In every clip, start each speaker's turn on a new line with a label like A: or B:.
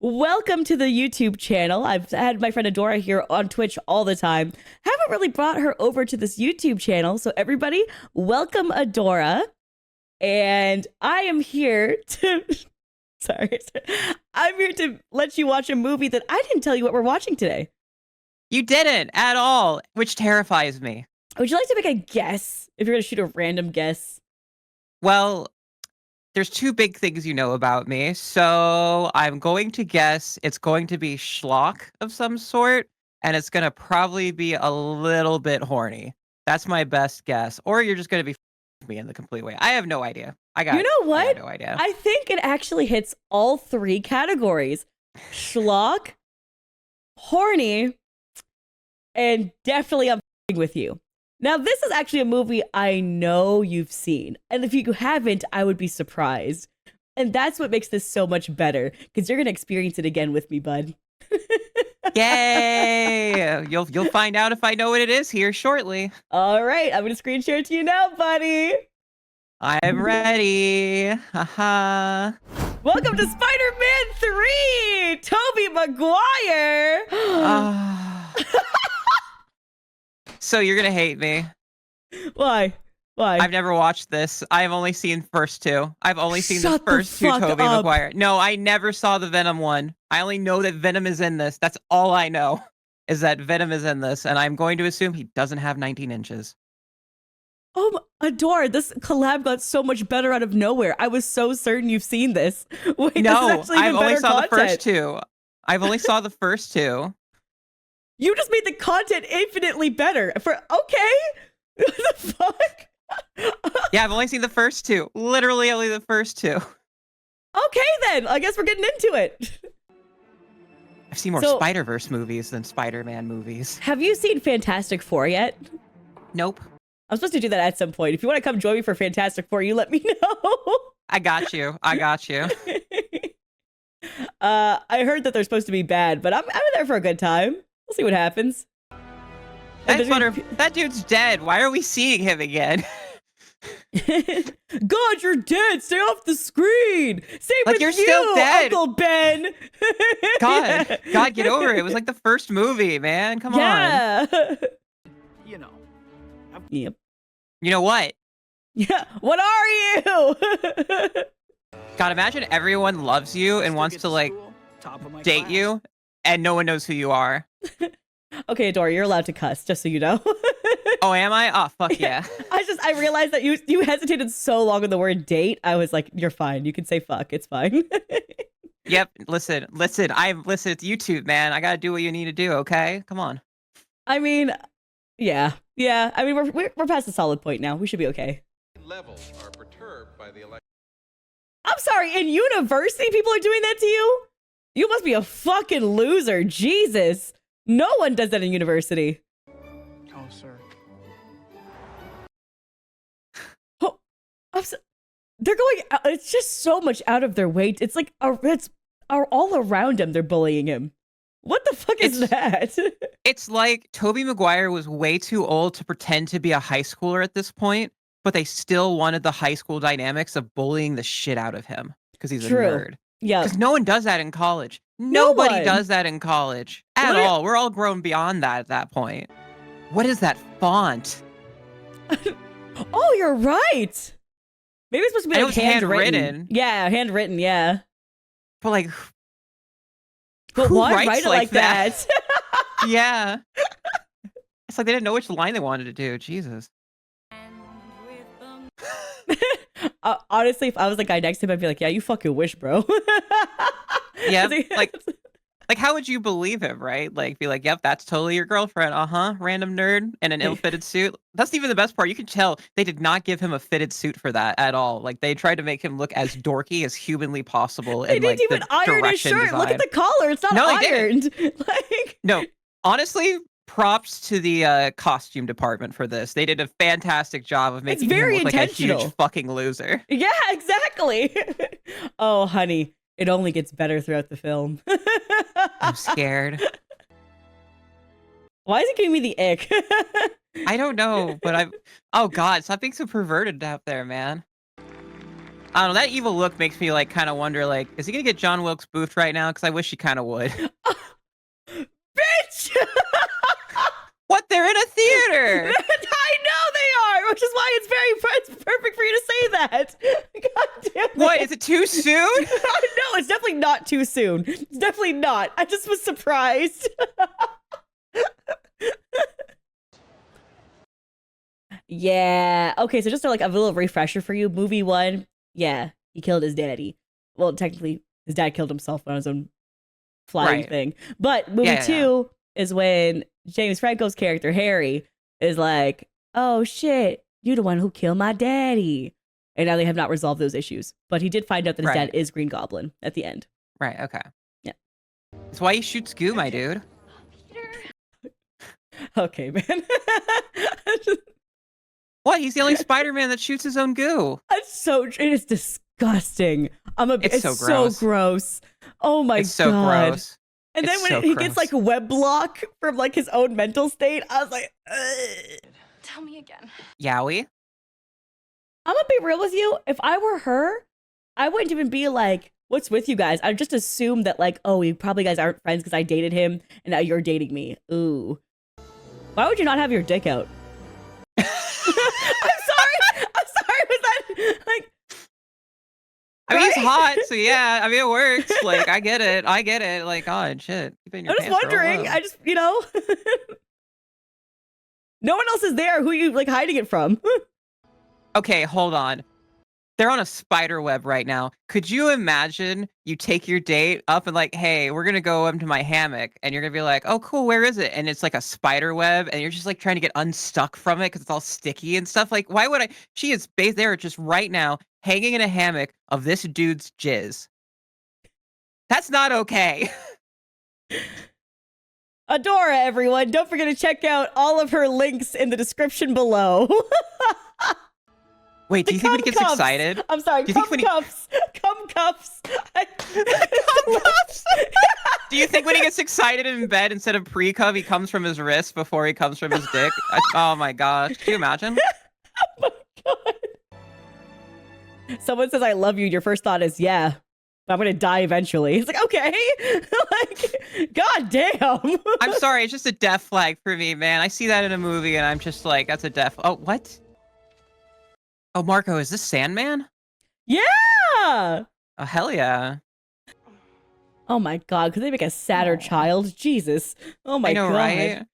A: Welcome to the YouTube channel. I've had my friend Adora here on Twitch all the time. Haven't really brought her over to this YouTube channel. So everybody, welcome Adora. And I am here to... Sorry. I'm here to let you watch a movie that I didn't tell you what we're watching today.
B: You didn't at all, which terrifies me.
A: Would you like to make a guess? If you're going to shoot a random guess.
B: Well, there's two big things you know about me, so I'm going to guess it's going to be schlock of some sort, and it's going to probably be a little bit horny. That's my best guess. Or you're just going to be me in the complete way. I have no idea.
A: You know what?
B: I got no idea.
A: I think it actually hits all three categories. Schlock, horny, and definitely I'm with you. Now, this is actually a movie I know you've seen. And if you haven't, I would be surprised. And that's what makes this so much better, because you're going to experience it again with me, bud.
B: Yay! You'll find out if I know what it is here shortly.
A: All right, I'm going to screen share it to you now, buddy.
B: I'm ready. Haha.
A: Welcome to Spider-Man 3! Tobey Maguire!
B: So you're gonna hate me.
A: Why?
B: I've never watched this. I've only seen first two. I've only seen the first two
A: fuck
B: Tobey
A: up.
B: Maguire. No, I never saw the Venom one. I only know that Venom is in this. That's all I know, is that Venom is in this, and I'm going to assume he doesn't have 19 inches.
A: Oh, Adore, this collab got so much better out of nowhere. I was so certain you've seen this. Wait,
B: No,
A: this is
B: I've only saw
A: content.
B: the first two. I've only saw the first two.
A: You just made the content infinitely better. Okay? What the fuck?
B: Yeah, I've only seen the first two. Literally only the first two.
A: Okay then, I guess we're getting into it.
B: I've seen more Spider-Verse movies than Spider-Man movies.
A: Have you seen Fantastic Four yet?
B: Nope.
A: I'm supposed to do that at some point. If you want to come join me for Fantastic Four, you let me know.
B: I got you. I got you.
A: I heard that they're supposed to be bad, but I'm there for a good time. We'll see what happens.
B: That dude's dead. Why are we seeing him again?
A: God, you're dead. Stay off the screen. Same
B: like
A: with
B: you're
A: you,
B: still dead,
A: Uncle Ben.
B: God, get over it. It was like the first movie, man. Come on.
C: You know.
A: Yep.
B: You know what?
A: Yeah. What are you?
B: God, imagine everyone loves you and wants to like date you, and no one knows who you are.
A: Okay, Adora, you're allowed to cuss, just so you know.
B: Oh, am I? Oh, fuck yeah.
A: I realized that you hesitated so long on the word date. I was like, you're fine. You can say fuck. It's fine.
B: Yep. Listen. It's YouTube, man. I gotta do what you need to do. Okay. Come on.
A: I mean, yeah. I mean, we're past a solid point now. We should be okay.
D: Levels are perturbed by the election.
A: I'm sorry. In university, people are doing that to you? You must be a fucking loser. Jesus. No one does that in university.
C: Oh, sir.
A: Oh, they're going. It's just so much out of their way. It's like it's all around him. They're bullying him. What the fuck is that?
B: It's like Tobey Maguire was way too old to pretend to be a high schooler at this point, but they still wanted the high school dynamics of bullying the shit out of him because he's a nerd.
A: Yeah.
B: Because no one does that in college. Nobody does that in college at all. We're all grown beyond that at that point. What is that font?
A: Oh, you're right. Maybe it's supposed to be like
B: handwritten.
A: Yeah, handwritten. Yeah.
B: But like,
A: but
B: who
A: why
B: writes
A: write it like that?
B: Yeah. It's like they didn't know which line they wanted to do. Jesus.
A: Honestly, if I was the guy next to him, I'd be like, yeah, you fucking wish, bro.
B: Yeah, like how would you believe him, right? Like, be like, yep, that's totally your girlfriend. Random nerd in an ill-fitted suit. That's even the best part. You can tell they did not give him a fitted suit for that at all. Like, they tried to make him look as dorky as humanly possible.
A: They didn't even iron his shirt. Look at the collar. It's not ironed. Like,
B: no, honestly, props to the costume department for this. They did a fantastic job of making him look like a huge fucking loser.
A: Yeah, exactly. Oh, honey, it only gets better throughout the film.
B: I'm scared.
A: Why is it giving me the ick?
B: I don't know, but oh God, stop being so perverted out there, man. I don't know. That evil look makes me like kind of wonder, like, is he gonna get John Wilkes Booth right now? Because I wish he kind of would.
A: Bitch!
B: What? They're in a theater.
A: I know they are, which is why it's perfect for you to say that. God damn it.
B: What? Is it too soon?
A: No, it's definitely not too soon. It's definitely not. I just was surprised. Yeah. Okay, so just like a little refresher for you. Movie 1, yeah, he killed his daddy. Well, technically, his dad killed himself on his own flying thing. But movie 2 is when James Franco's character, Harry, is like, oh shit, you're the one who killed my daddy. And now they have not resolved those issues. But he did find out that his dad is Green Goblin at the end.
B: Right, okay.
A: Yeah.
B: That's why you shoot goo, my dude.
A: Okay, man.
B: What? He's the only Spider-Man that shoots his own goo.
A: It is disgusting. It's so gross. Oh my god.
B: It's so gross.
A: And then when he gets like a web block from like his own mental state, I was like, ugh.
E: Tell me again.
B: Yowie?
A: I'm gonna be real with you. If I were her, I wouldn't even be like, what's with you guys? I'd just assume that like, oh, you probably guys aren't friends because I dated him and now you're dating me. Ooh. Why would you not have your dick out? I'm sorry. Was that like?
B: I mean, he's hot, so yeah. I mean, it works. Like, I get it. Like, God, shit. Keep it in your
A: I'm just
B: pants for a
A: wondering.
B: while.
A: I just, no one else is there. Who are you like hiding it from?
B: Okay, hold on. They're on a spider web right now. Could you imagine you take your date up and like, hey, we're going to go up to my hammock, and you're going to be like, oh, cool, where is it? And it's like a spider web, and you're just like trying to get unstuck from it because it's all sticky and stuff. Like, why would I? She is based there just right now hanging in a hammock of this dude's jizz. That's not okay.
A: Adora, everyone. Don't forget to check out all of her links in the description below.
B: Wait, do you think when he gets excited?
A: I'm sorry, cum cuffs. Cum cuffs.
B: Cum cuffs? Do you think when he gets excited in bed, instead of pre-cum, he comes from his wrist before he comes from his dick? Oh my gosh. Can you imagine?
A: Oh my god. Someone says, I love you. Your first thought is, yeah, but I'm going to die eventually. It's like, okay. Like, god damn.
B: I'm sorry. It's just a death flag for me, man. I see that in a movie and I'm just like, that's a death. Oh, what? Oh, Marco, is this Sandman?
A: Yeah.
B: Oh, hell yeah.
A: Oh my god, could they make a sadder child? Jesus. Oh my god.
B: I know, right?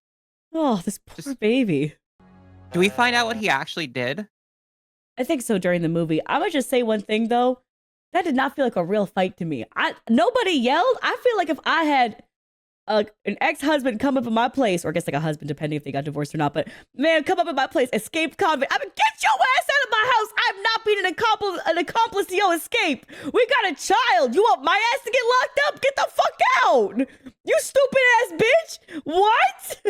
A: Oh, this poor baby.
B: Do we find out what he actually did?
A: I think so during the movie. I'm gonna just say one thing though. That did not feel like a real fight to me. Nobody yelled. I feel like if I had an ex-husband come up in my place, or I guess like a husband, depending if they got divorced or not, but man, come up in my place, escaped convict. I mean, get your ass out of my house. I'm not being an accomplice to your escape. We got a child. You want my ass to get locked up? Get the fuck out. You stupid ass bitch. What?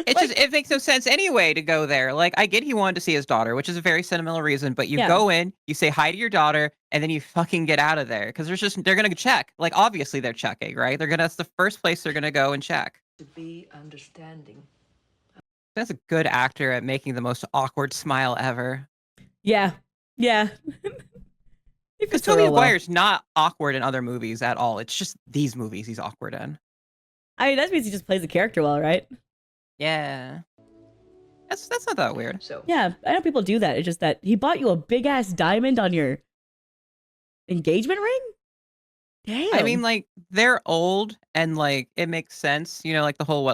B: It makes no sense anyway to go there. Like, I get he wanted to see his daughter, which is a very sentimental reason, but you go in, you say hi to your daughter, and then you fucking get out of there. Because they're gonna check. Like, obviously they're checking, right? That's the first place they're gonna go and check.
F: To be understanding.
B: That's a good actor at making the most awkward smile ever.
A: Yeah.
B: Because Tobey Maguire's not awkward in other movies at all. It's just these movies he's awkward in.
A: I mean, that means he just plays the character well, right?
B: Yeah. That's not that weird.
F: So
A: yeah, I know people do that. It's just that he bought you a big ass diamond on your engagement ring. Damn.
B: I mean, like, they're old and like it makes sense. You know, like the whole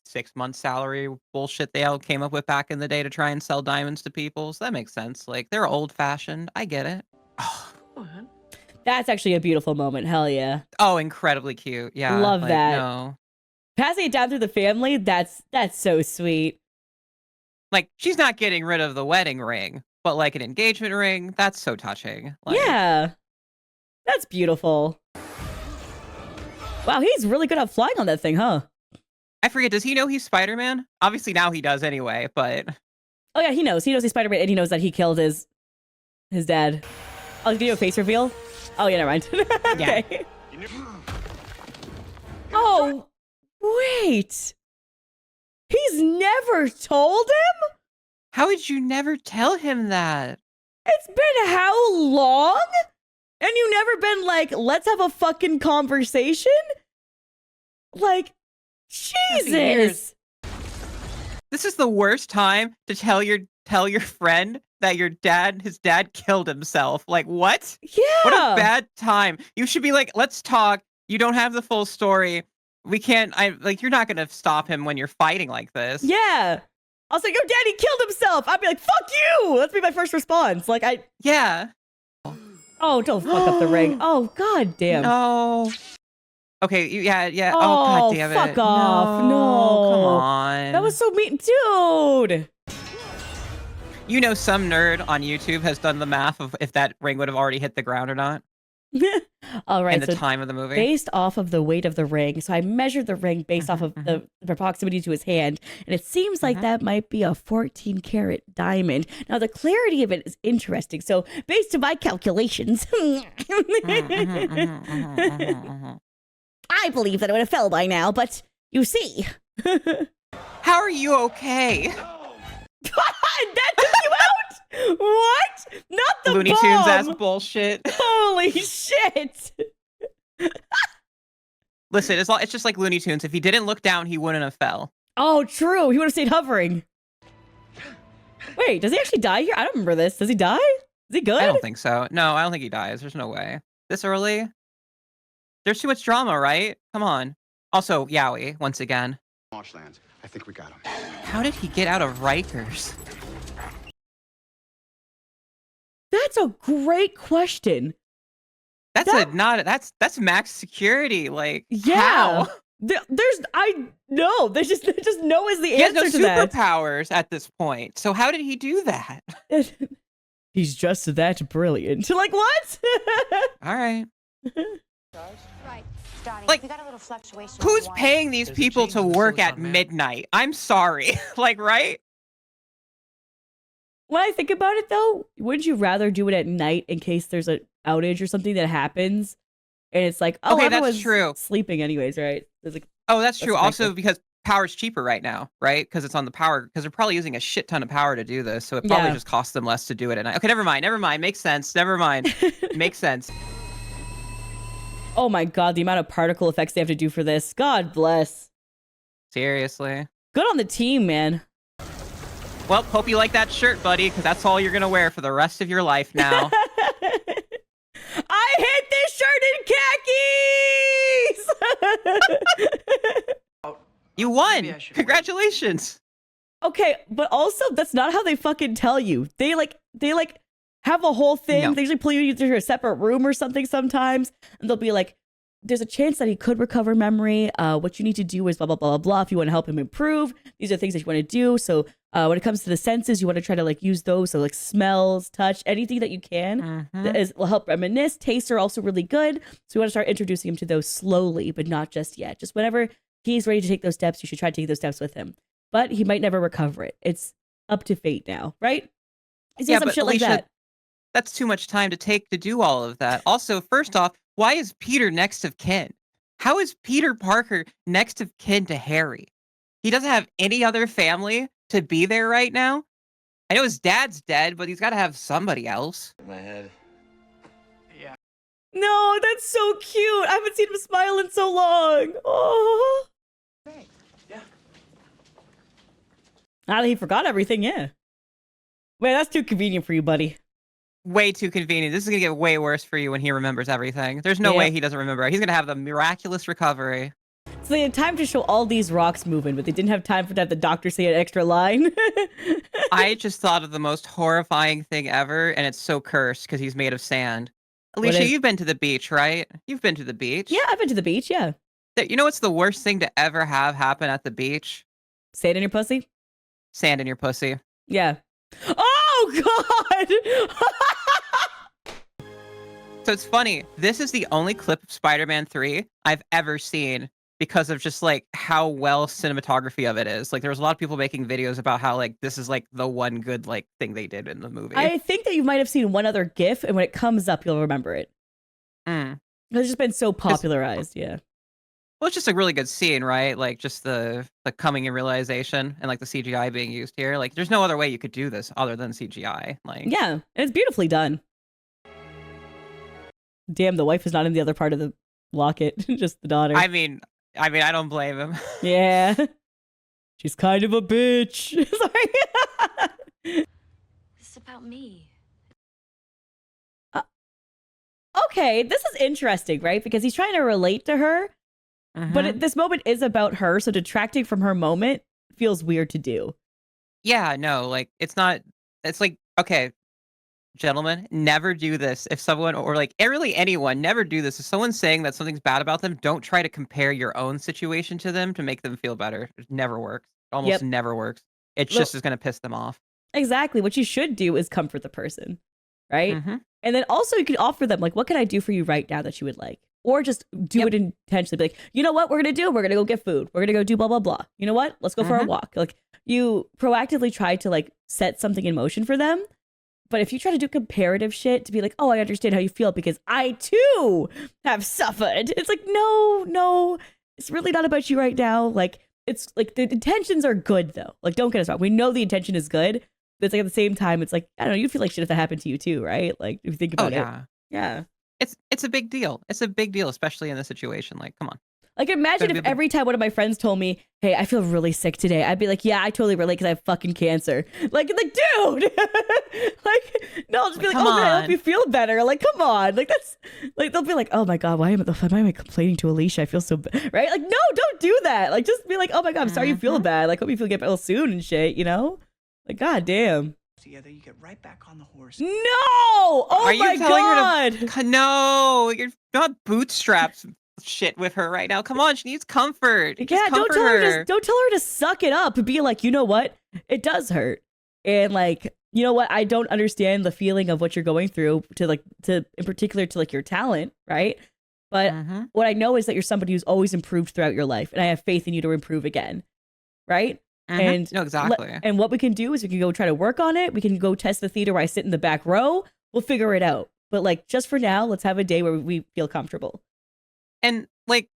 B: 6 months salary bullshit they all came up with back in the day to try and sell diamonds to people. So that makes sense. Like, they're old fashioned. I get it. Oh.
A: That's actually a beautiful moment. Hell yeah.
B: Oh, incredibly cute. Yeah.
A: Love
B: like,
A: that.
B: No.
A: Passing it down through the family, that's so sweet.
B: Like, she's not getting rid of the wedding ring, but like an engagement ring, that's so touching. Like,
A: yeah. That's beautiful. Wow, he's really good at flying on that thing, huh?
B: I forget, does he know he's Spider-Man? Obviously now he does anyway, but...
A: Oh yeah, he knows. He knows he's Spider-Man, and he knows that he killed his dad. I'll give you a face reveal. Oh yeah, never mind. Okay. Yeah. Oh, wait. He's never told him?
B: How would you never tell him that?
A: It's been how long? And you never been like, let's have a fucking conversation? Like, Jesus.
B: This is the worst time to tell your friend that his dad killed himself. Like, what?
A: Yeah.
B: What a bad time. You should be like, let's talk. You don't have the full story. We can't, you're not going to stop him when you're fighting like this.
A: Yeah. I was like, your daddy killed himself. I'd be like, fuck you. That's be my first response. Like,
B: Yeah.
A: Oh, don't fuck up the ring. Oh, god damn.
B: No. Okay, yeah.
A: Oh,
B: God damn it.
A: fuck off. No.
B: Come on.
A: That was so mean. Dude.
B: You know, some nerd on YouTube has done the math of if that ring would have already hit the ground or not.
A: All right.
B: In the time of the movie.
A: Based off of the weight of the ring. So I measured the ring based off of the proximity to his hand. And it seems like that might be a 14 karat diamond. Now, the clarity of it is interesting. So based on my calculations, I believe that it would have fell by now. But you see.
B: How are you okay?
A: That took you out? What? Not the
B: Looney
A: bomb.
B: Tunes ass bullshit.
A: Holy shit.
B: Listen, it's just like Looney Tunes. If he didn't look down, he wouldn't have fell.
A: Oh, true. He would have stayed hovering. Wait, does he actually die here? I don't remember this. Does he die? Is he good?
B: I don't think so. No, I don't think he dies. There's no way. This early? There's too much drama, right? Come on. Also, Yowie, once again.
E: Marshlands. I think we got him.
B: How did he get out of Rikers?
A: That's a great question.
B: That's max security. Like,
A: Yeah.
B: how?
A: There's just no is the
B: He has
A: answer
B: no
A: to that.
B: superpowers at this point. So how did he do that?
A: He's just that brilliant. Like what?
B: All right.
G: Right, starting.
B: Like,
G: we got a little fluctuation.
B: Who's
G: on one.
B: paying these people to work at midnight? I'm sorry. Like, right?
A: When I think about it, though, wouldn't you rather do it at night in case there's an outage or something that happens? And it's like, oh,
B: Okay, that's
A: everyone's
B: true.
A: sleeping anyways, right? There's like,
B: Oh, that's true.
A: That's
B: Also,
A: connected.
B: because power's cheaper right now, right? Because it's on the power. Because they're probably using a shit ton of power to do this, so it probably
A: Yeah.
B: just costs them less to do it at night. Okay, never mind. Makes sense. Never mind. Makes sense.
A: oh my god, the amount of particle effects they have to do for this. God bless.
B: Seriously.
A: Good on the team, man.
B: Well, hope you like that shirt, buddy, because that's all you're gonna wear for the rest of your life now.
A: I hate this shirt in khakis!
B: You won!
C: Maybe I should wait.
B: Congratulations!
A: Okay, but also that's not how they fucking tell you. They have a whole thing.
B: No.
A: They usually pull you into a separate room or something sometimes, and they'll be like, "There's a chance that he could recover memory. What you need to do is blah blah blah blah blah. If you want to help him improve, these are things that you want to do. So when it comes to the senses, you want to try to like use those. So like smells, touch, anything that you can will help reminisce. Tastes are also really good. So we want to start introducing him to those slowly, but not just yet. Just whenever he's ready to take those steps, you should try to take those steps with him. But he might never recover it. It's up to fate now, right? Is
B: Yeah,
A: some
B: but
A: shit like
B: Alicia,
A: that?
B: that's too much time to take to do all of that. Also, first off, why is Peter next of kin? How is Peter Parker next of kin to Harry? He doesn't have any other family to be there right now. I know his dad's dead, but he's got to have somebody else.
E: My head.
C: Yeah.
A: No, that's so cute. I haven't seen him smile in so long. Oh.
C: Yeah.
A: Now that he forgot everything, yeah. Wait, that's too convenient for you, buddy.
B: Way too convenient. This is going to get way worse for you when he remembers everything. There's no
A: Yeah.
B: way he doesn't remember. He's going to have the miraculous recovery.
A: So they had time to show all these rocks moving, but they didn't have time for that. The doctor say an extra line.
B: I just thought of the most horrifying thing ever, and it's so cursed because he's made of sand.
A: What
B: Alicia,
A: is-
B: you've been to the beach, right? You've been to the beach.
A: Yeah, I've been to the beach. Yeah,
B: You know what's the worst thing to ever have happen at the beach?
A: say it in your pussy.
B: Sand in your pussy.
A: Yeah. Oh God.
B: So it's funny. This is the only clip of Spider-Man 3 I've ever seen because of just like how well cinematography of it is. Like there was a lot of people making videos about how like this is like the one good like thing they did in the movie.
A: I think that you might have seen one other GIF, and when it comes up, you'll remember it.
B: Mm.
A: It's just been so popularized. Yeah.
B: Well, it's just a really good scene, right? Like just the coming in realization and like the CGI being used here. Like there's no other way you could do this other than CGI. Like
A: Yeah, and it's beautifully done. Damn, the wife is not in the other part of the locket, just the daughter.
B: I mean, I don't blame him.
A: Yeah. She's kind of a bitch. Sorry.
G: This is about me.
A: Okay, this is interesting, right? Because he's trying to relate to her, but this moment is about her, so detracting from her moment feels weird to do.
B: Yeah, no, like it's not. It's like okay, gentlemen, never do this if someone or like really anyone never do this if someone's saying that something's bad about them. Don't try to compare your own situation to them to make them feel better. It never works. Almost
A: Yep.
B: never works. It's
A: Look-
B: just is going to piss them off.
A: Exactly. What you should do is comfort the person, right?
B: Mhm.
A: And then also you could offer them, like, what can I do for you right now that you would like? Or just do it intentionally. Be like, you know what we're going to do? We're going to go get food. We're going to go do blah, blah, blah. You know what? Let's go for a walk. Like, you proactively try to, like, set something in motion for them. But if you try to do comparative shit to be like, oh, I understand how you feel because I, too, have suffered. It's like, no. It's really not about you right now. Like, it's like the intentions are good, though. Like, don't get us wrong. We know the intention is good. But it's like at the same time, it's like, I don't know, you feel like shit if that happened to you too, right? Like if you think about it. Yeah.
B: It's a big deal. It's a big deal, especially in this situation. Like, come on.
A: Like imagine if every time one of my friends told me, hey, I feel really sick today, I'd be like, yeah, I totally relate because I have fucking cancer. Like dude. Like, no, I'll just be like,
B: Come
A: oh man, I
B: on.
A: hope you feel better. Like, come on. Like that's like they'll be like, oh my God, why am I complaining to Alicia? I feel so bad. Right? Like, no, don't do that. Like just be like, oh my God, I'm sorry you feel bad. Like hope you get better soon and shit, you know? Like, God damn.
C: Together, you get right back on the horse.
A: No! Oh
B: Are
A: my
B: you telling
A: God!
B: her to no? You're not bootstraps shit with her right now. Come on, she needs comfort. Just
A: Yeah,
B: comfort her.
A: don't tell her to suck it up and be like, you know what? It does hurt. And like, you know what? I don't understand the feeling of what you're going through to in particular to like your talent, right? But what I know is that you're somebody who's always improved throughout your life, and I have faith in you to improve again, right? And
B: no, exactly.
A: And what we can do is we can go try to work on it. We can go test the theater where I sit in the back row. We'll figure it out. But like, just for now, let's have a day where we feel comfortable.
B: And like,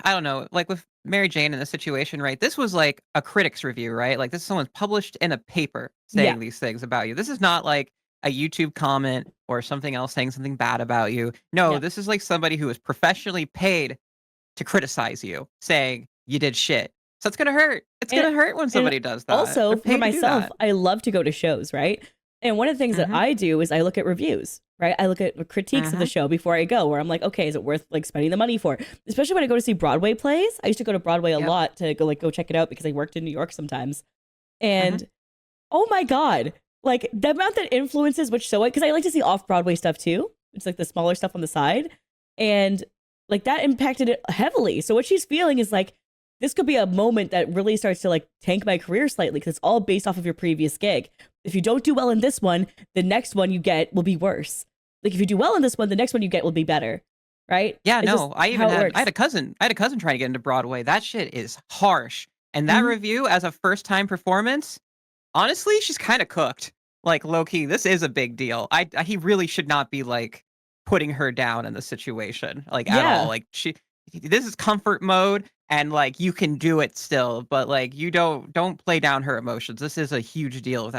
B: I don't know, like with Mary Jane in this situation, right? This was like a critic's review, right? Like this is someone's published in a paper saying these things about you. This is not like a YouTube comment or something else saying something bad about you. No, this is like somebody who is professionally paid to criticize you, saying you did shit. So it's gonna hurt. It's gonna hurt when somebody does that.
A: Also,
B: They're paid
A: for
B: to do
A: myself,
B: that.
A: I love to go to shows, right? And one of the things that I do is I look at reviews, right? I look at critiques of the show before I go, where I'm like, okay, is it worth like spending the money for? Especially when I go to see Broadway plays. I used to go to Broadway a lot to go check it out because I worked in New York sometimes. And oh my God, like the amount that influences which show it, because I like to see off-Broadway stuff too. It's like the smaller stuff on the side. And like that impacted it heavily. So what she's feeling is like, this could be a moment that really starts to like tank my career slightly because it's all based off of your previous gig. If you don't do well in this one, the next one you get will be worse. Like if you do well in this one, the next one you get will be better, right?
B: Yeah,
A: It's
B: no,
A: just
B: I
A: how it
B: had
A: works.
B: a cousin trying to get into Broadway. That shit is harsh. And that review as a first time performance, honestly, she's kind of cooked. Like low key, this is a big deal. He really should not be like putting her down in the situation like at all. Like this is comfort mode. And like you can do it still, but like you don't play down her emotions. This is a huge deal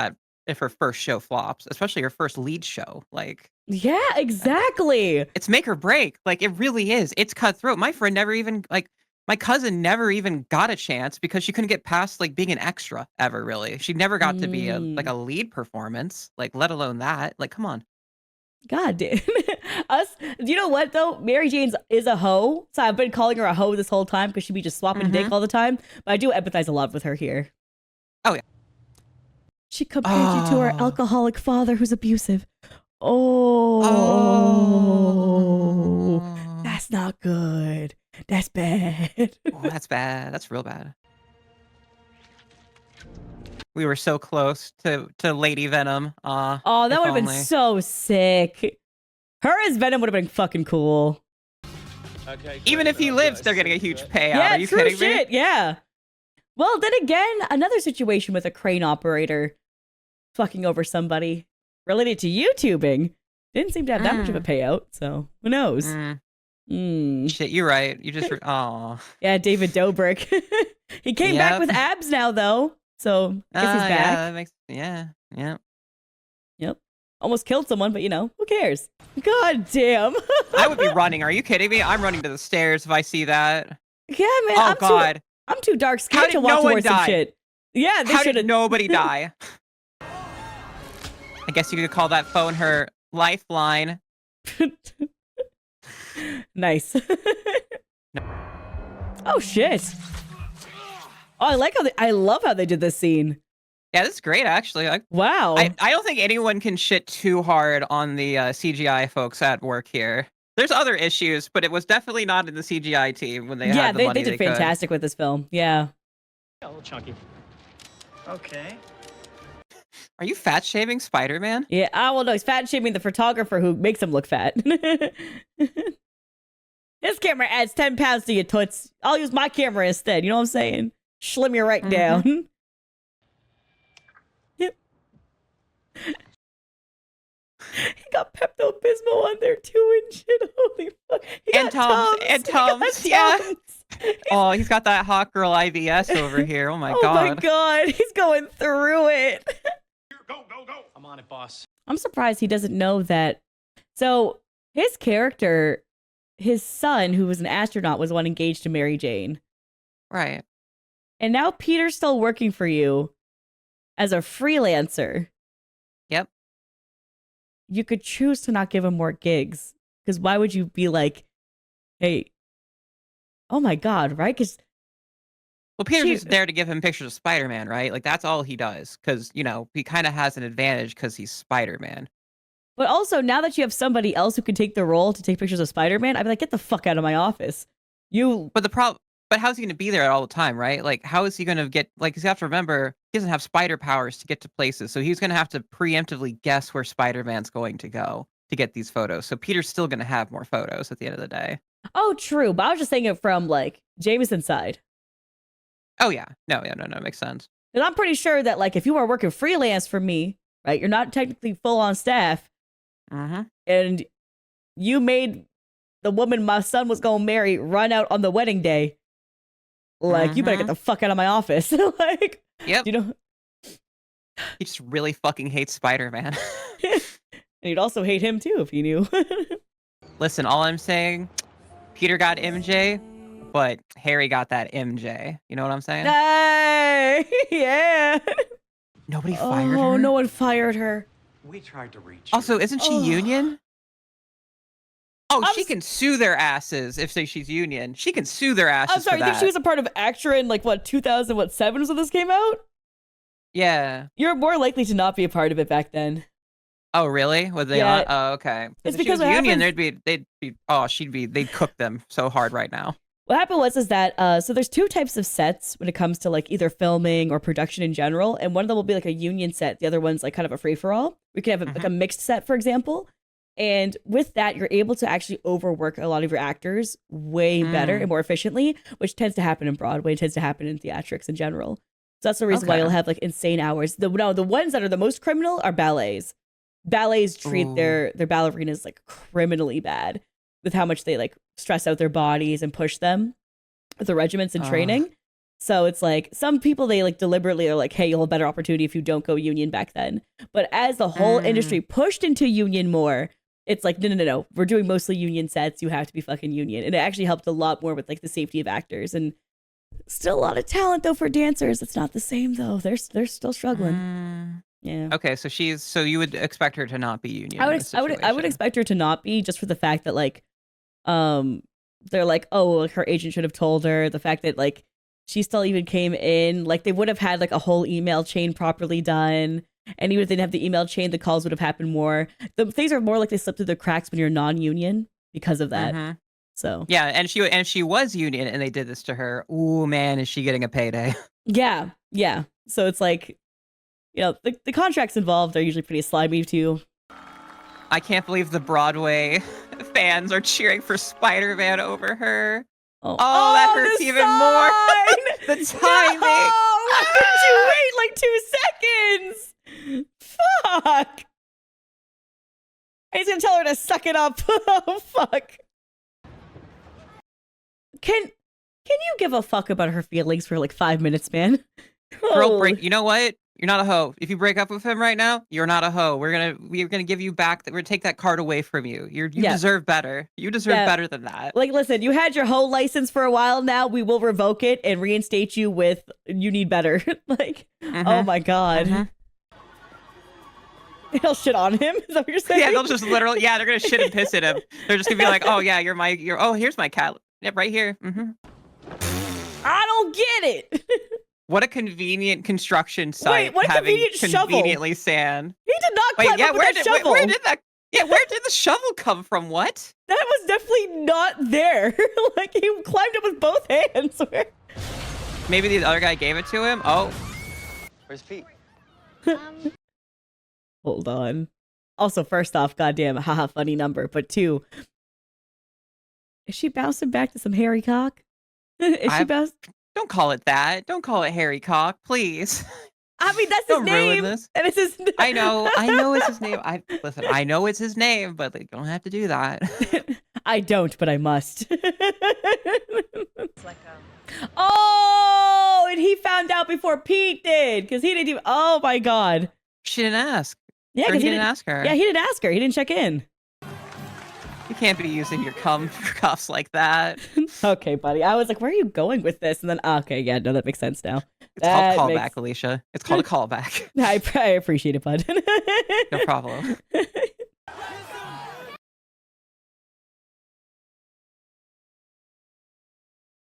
B: if her first show flops, especially her first lead show. Like
A: Yeah, exactly.
B: it's make or break. Like it really is. It's cutthroat. My friend never even my cousin never even got a chance because she couldn't get past like being an extra ever really. She never got to be a lead performance, like let alone that. Like come on.
A: God damn. You know what though? Mary Jane is a hoe. So I've been calling her a hoe this whole time because she'd be just swapping dick all the time. But I do empathize a lot with her here.
B: Oh yeah.
A: She compared you to her alcoholic father who's abusive. Oh, that's not good. That's bad.
B: Oh, that's bad. That's real bad. We were so close to Lady Venom.
A: Oh, that would have been so sick. Her as Venom would have been fucking cool.
B: Even if he lives, they're getting a huge payout.
A: Yeah,
B: Are you
A: true
B: kidding
A: shit.
B: me?
A: Yeah. Well, then again, another situation with a crane operator fucking over somebody related to YouTubing didn't seem to have that much of a payout. So who knows?
B: Shit, you're right. You just oh.
A: Yeah, David Dobrik. He came back with abs now, though. So I guess he's back.
B: Yeah, that makes yeah.
A: Yep. Almost killed someone, but you know, who cares? God damn.
B: I would be running. Are you kidding me? I'm running to the stairs if I see that.
A: Yeah, man.
B: Oh God.
A: I'm too dark
B: How
A: skinned
B: did
A: to walk
B: no one
A: towards some
B: die?
A: shit. Yeah, they
B: How
A: should
B: did
A: have.
B: nobody die? I guess you could call that phone her lifeline.
A: Nice. Oh shit. Oh, I love how they did this scene.
B: Yeah, this is great actually.
A: Wow.
B: I don't think anyone can shit too hard on the CGI folks at work here. There's other issues, but it was definitely not in the CGI team when they had the money
A: they did
B: could.
A: fantastic with this film. Yeah.
C: A little chunky. Okay.
B: Are you fat shaving Spider-Man?
A: Yeah. Well, no, he's fat shaming the photographer who makes him look fat. This camera adds 10 pounds to your toots. I'll use my camera instead. You know what I'm saying? Slim you right down. Yep. He got Pepto-Bismol on there too and shit. Holy fuck. He got Tums.
B: Yeah. Oh, he's got that hot girl IBS over here. Oh my god.
A: Oh my god. He's going through it.
C: Go. I'm on it, boss.
A: I'm surprised he doesn't know that. So his character, his son, who was an astronaut, was one engaged to Mary Jane.
B: Right.
A: And now Peter's still working for you as a freelancer.
B: Yep.
A: You could choose to not give him more gigs. Because why would you be like, hey, oh my god, right? Because
B: well, Peter's just there to give him pictures of Spider-Man, right? Like, that's all he does. Because, you know, he kind of has an advantage because he's Spider-Man.
A: But also, now that you have somebody else who can take the role to take pictures of Spider-Man, I'd be like, get the fuck out of my office.
B: But how's he going to be there all the time, right? Like, how is he going to get, like, you have to remember, he doesn't have spider powers to get to places. So he's going to have to preemptively guess where Spider-Man's going to go to get these photos. So Peter's still going to have more photos at the end of the day.
A: Oh, true. But I was just saying it from, like, Jameson's side.
B: Oh, yeah. No, makes sense.
A: And I'm pretty sure that, like, if you are working freelance for me, right, you're not technically full on staff, and you made the woman my son was going to marry run out on the wedding day, like, you better get the fuck out of my office. Like,
B: yep.
A: You know,
B: he just really fucking hates Spider-Man.
A: and you'd also hate him too if you knew.
B: Listen, all I'm saying, Peter got MJ, but Harry got that MJ. You know what I'm saying?
A: Hey, yeah.
B: Nobody fired her?
A: Oh, no one fired her.
C: We tried to reach.
B: Also, isn't she union? Oh, she can sue their asses if she's union. She can sue their asses.
A: I'm sorry,
B: for
A: I think
B: that.
A: she was a part of ACTRA in like what 2007 was when this came out?
B: Yeah.
A: You're more likely to not be a part of it back then.
B: Oh, really? Was they
A: Yeah.
B: not? Oh, okay.
A: It's
B: If
A: because
B: she was
A: what
B: union,
A: happens-
B: they'd cook them so hard right now.
A: What happened was that so there's two types of sets when it comes to like either filming or production in general, and one of them will be like a union set, the other one's like kind of a free-for-all. We could have like a mixed set, for example. And with that, you're able to actually overwork a lot of your actors way better and more efficiently, which tends to happen in Broadway, tends to happen in theatrics in general. So that's the reason why you'll have like insane hours. The ones that are the most criminal are ballets. Ballets treat their ballerinas like criminally bad with how much they like stress out their bodies and push them with the regiments and training. So it's like some people, they like deliberately are like, hey, you'll have a better opportunity if you don't go union back then. But as the whole industry pushed into union more, it's like, no. We're doing mostly union sets. You have to be fucking union. And it actually helped a lot more with like the safety of actors. And still a lot of talent though for dancers. It's not the same though. They're still struggling. Yeah.
B: Okay, so you would expect her to not be union.
A: I would expect her to not be, just for the fact that like they're like, oh, like her agent should have told her. The fact that like she still even came in, like they would have had like a whole email chain properly done. And even if they didn't have the email chain, the calls would have happened more. The things are more like they slip through the cracks when you're non-union because of that. So
B: yeah, and she was union, and they did this to her. Ooh, man, is she getting a payday?
A: Yeah. So it's like, you know, the contracts involved are usually pretty slimy too.
B: I can't believe the Broadway fans are cheering for Spider-Man over her. Oh, that hurts even more. The timing.
A: No! Why couldn't you wait like 2 seconds? Fuck. He's gonna tell her to suck it up. Oh, fuck. Can you give a fuck about her feelings for like 5 minutes, man?
B: Girl,
A: Oh,
B: break. You know what? You're not a hoe. If you break up with him right now, you're not a hoe. We're gonna give you back. We're gonna take that card away from you. You
A: Yeah.
B: deserve better. You deserve
A: Yeah.
B: better than that.
A: Like, listen, you had your whole license for a while now. We will revoke it and reinstate you with you need better. Like, oh my God. They'll shit on him. Is that what you're saying?
B: Yeah, they'll just literally. Yeah, they're gonna shit and piss at him. They're just gonna be like, oh yeah, oh, here's my cat. Yep, right here.
A: I don't get it.
B: What a convenient construction site.
A: Wait, what a
B: having
A: convenient shovel.
B: conveniently sand.
A: He did not climb up with that shovel.
B: Where did that? Yeah, where did the shovel come from? What?
A: That was definitely not there. Like, he climbed up with both hands.
B: Maybe the other guy gave it to him. Oh,
C: Where's Pete?
A: Hold on. Also, first off, goddamn, haha, funny number. But two, is she bouncing back to some hairy cock? Is she bouncing?
B: don't call it that. Don't call it Harry Cock, please.
A: I mean, that's his
B: Don't ruin
A: name.
B: this.
A: And it's his.
B: I know it's his name. Listen, I know it's his name, but they don't have to do that.
A: I don't, but I must. Oh, and he found out before Pete did, because he didn't even. Oh my God.
B: She didn't ask.
A: Yeah,
B: Or
A: because
B: he didn't ask her.
A: Yeah, he didn't ask her. He didn't check in.
B: You can't be using your cum cuffs like that.
A: Okay, buddy. I was like, where are you going with this? And then, okay, yeah, no, that makes sense now.
B: It's called callback, Alicia. It's called a callback.
A: I appreciate it, bud.
B: No problem.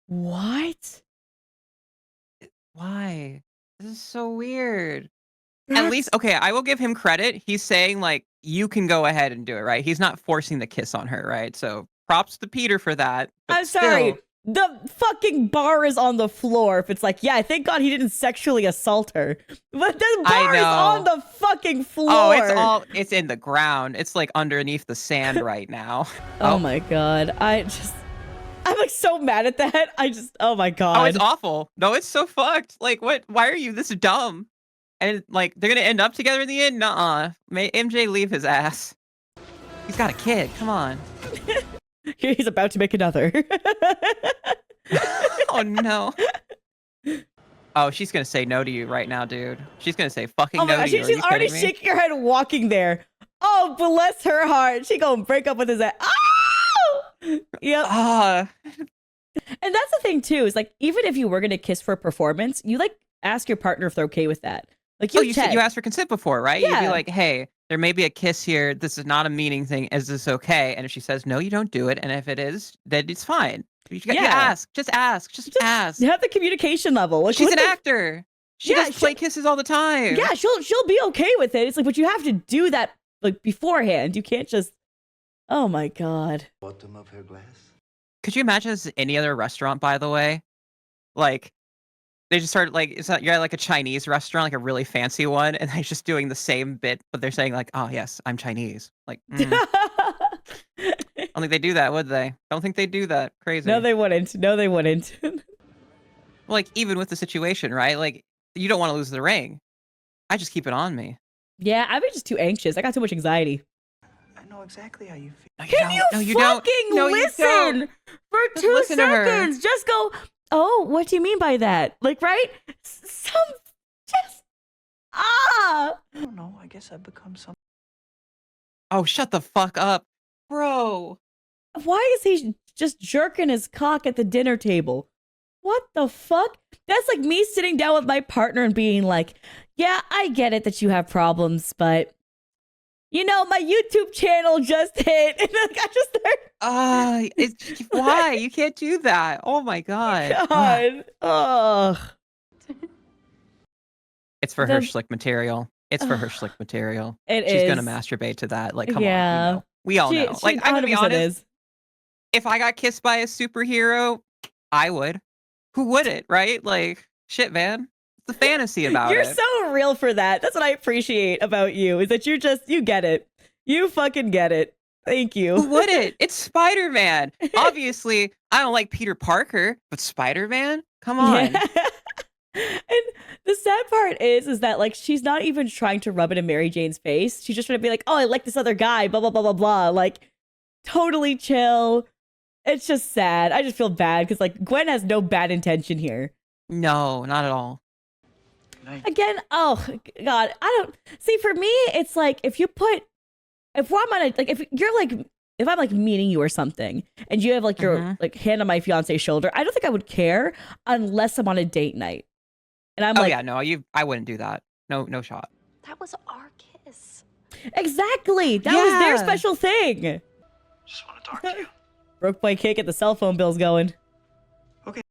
A: What?
B: Why? This is so weird. At least, okay, I will give him credit. He's saying, like, you can go ahead and do it, right? He's not forcing the kiss on her, right? So props to Peter for that. But
A: I'm sorry.
B: still-
A: The fucking bar is on the floor. If it's like, yeah, thank God he didn't sexually assault her. But the bar is on the fucking floor.
B: Oh, it's in the ground. It's like underneath the sand right now.
A: Oh my God. I'm like so mad at that. Oh my God.
B: Oh, it's awful. No, it's so fucked. Like, what? Why are you this dumb? And like, they're gonna end up together in the end? Nuh-uh. May MJ leave his ass. He's got a kid. Come on.
A: He's about to make another.
B: Oh no. Oh, she's gonna say no to you right now, dude. She's gonna say fucking
A: Oh my
B: no
A: God,
B: to you. Are
A: she's
B: you
A: already
B: kidding me?
A: shaking her head walking there. Oh, bless her heart. She gonna break up with his ass. Oh! Yep.
B: Ah,
A: And that's the thing too, is like, even if you were gonna kiss for a performance, you like ask your partner if they're okay with that. Like,
B: you said you asked for consent before, right? You'd be
A: Yeah.
B: like, hey, there may be a kiss here. This is not a meaning thing. Is this okay? And if she says no, you don't do it. And if it is, then it's fine. You ask. Just ask. Just ask.
A: have the communication level. Like,
B: She's
A: what
B: an
A: the-
B: actor. She
A: Yeah,
B: does play kisses all the time.
A: Yeah, she'll be okay with it. It's like, but you have to do that like beforehand. You can't just. Oh my God.
E: Bottom of her glass.
B: Could you imagine this is any other restaurant, by the way? Like, they just started, like, you're at like a Chinese restaurant, like a really fancy one, and they're just doing the same bit, but they're saying, like, oh, yes, I'm Chinese. Like, I don't think they do that, would they? Don't think they do that. Crazy.
A: No, they wouldn't. No, they wouldn't.
B: Like, even with the situation, right? Like, you don't want to lose the ring. I just keep it on me.
A: Yeah, I'd be just too anxious. I got too much anxiety.
E: I know exactly how you feel.
B: No,
A: Can you
B: No, you don't.
A: fucking
B: No, you
A: listen
B: don't.
A: for
B: Just
A: 2
B: listen to her.
A: seconds? Just go, oh, what do you mean by that? Like, right?
E: I don't know. I guess I've become some.
B: Oh, shut the fuck up. Bro.
A: Why is he just jerking his cock at the dinner table? What the fuck? That's like me sitting down with my partner and being like, yeah, I get it that you have problems, but you know, my YouTube channel just hit. And like, I just start,
B: Why? You can't do that. Oh my God.
A: God. Ugh.
B: It's for her
A: The-
B: schlick material. It's for her schlick material.
A: It
B: She's
A: is.
B: gonna masturbate to that. Like, come
A: Yeah.
B: on. We all know.
A: She
B: Like, I'm gonna be
A: 100%
B: honest.
A: is.
B: If I got kissed by a superhero, I would. Who wouldn't, right? Like, shit, man. It's a fantasy about
A: You're
B: it.
A: so real for that. That's what I appreciate about you, is that you get it. You fucking get it. Thank you.
B: Who wouldn't? It's Spider-Man. Obviously, I don't like Peter Parker, but Spider-Man? Come on.
A: Yeah. And the sad part is that like she's not even trying to rub it in Mary Jane's face. She's just trying to be like, oh, I like this other guy, blah blah blah blah blah. Like, totally chill. It's just sad. I just feel bad because like Gwen has no bad intention here.
B: No, not at all.
A: Again, oh God, I don't see. For me, it's like if I'm on a like if I'm like meeting you or something, and you have like your like hand on my fiance's shoulder, I don't think I would care unless I'm on a date night, and I'm
B: Oh
A: like,
B: yeah, no, I wouldn't do that. No, no shot.
G: That was our kiss.
A: exactly, that was their
B: Yeah.
A: special thing.
E: Just want to talk to you.
A: Broke boy can't get the cell phone bills going.
E: Okay.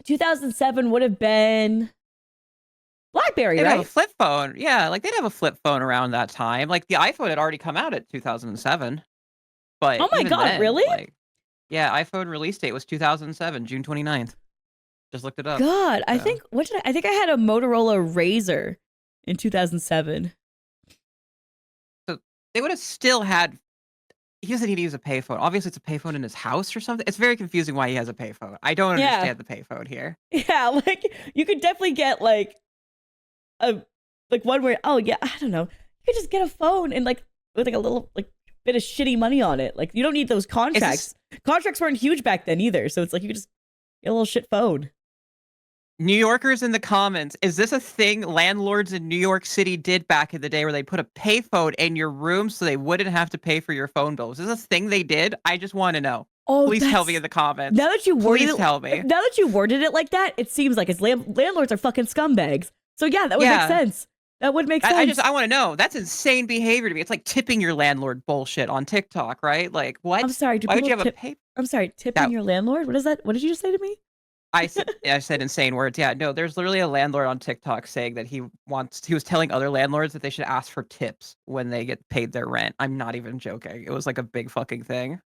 A: 2007 would have been BlackBerry,
B: They'd have a
A: right?
B: flip phone. Yeah, like they'd have a flip phone around that time. Like the iPhone had already come out at 2007. But
A: Oh my
B: even
A: God,
B: then,
A: really?
B: like, yeah, iPhone release date was 2007, June 29th. Just looked it up.
A: God, I
B: So.
A: think I think I had a Motorola Razr in 2007.
B: So they would have still had. He doesn't need to use a payphone. Obviously, it's a payphone in his house or something. It's very confusing why he has a payphone. I don't
A: Yeah.
B: understand the payphone here.
A: Yeah, like you could definitely get like a one where I don't know. You could just get a phone and like with like a little like bit of shitty money on it. Like you don't need those contracts. Contracts weren't huge back then either, so it's like you could just get a little shit phone.
B: New Yorkers in the comments, is this a thing landlords in New York City did back in the day where they put a payphone in your room so they wouldn't have to pay for your phone bills? Is this a thing they did? I just want to know.
A: Oh,
B: Please tell me in the comments.
A: Now that you worded
B: Please
A: it,
B: tell me.
A: Now that you worded it like that, it seems like it's landlords are fucking scumbags. So yeah, that would make sense. That would make sense.
B: I want to know. That's insane behavior to me. It's like tipping your landlord bullshit on TikTok, right? Like what?
A: I'm sorry.
B: Why would you have a pay?
A: I'm sorry. Tipping your landlord? What is that? What did you just say to me?
B: I said insane words. Yeah, no, there's literally a landlord on TikTok saying that he was telling other landlords that they should ask for tips when they get paid their rent. I'm not even joking. It was like a big fucking thing.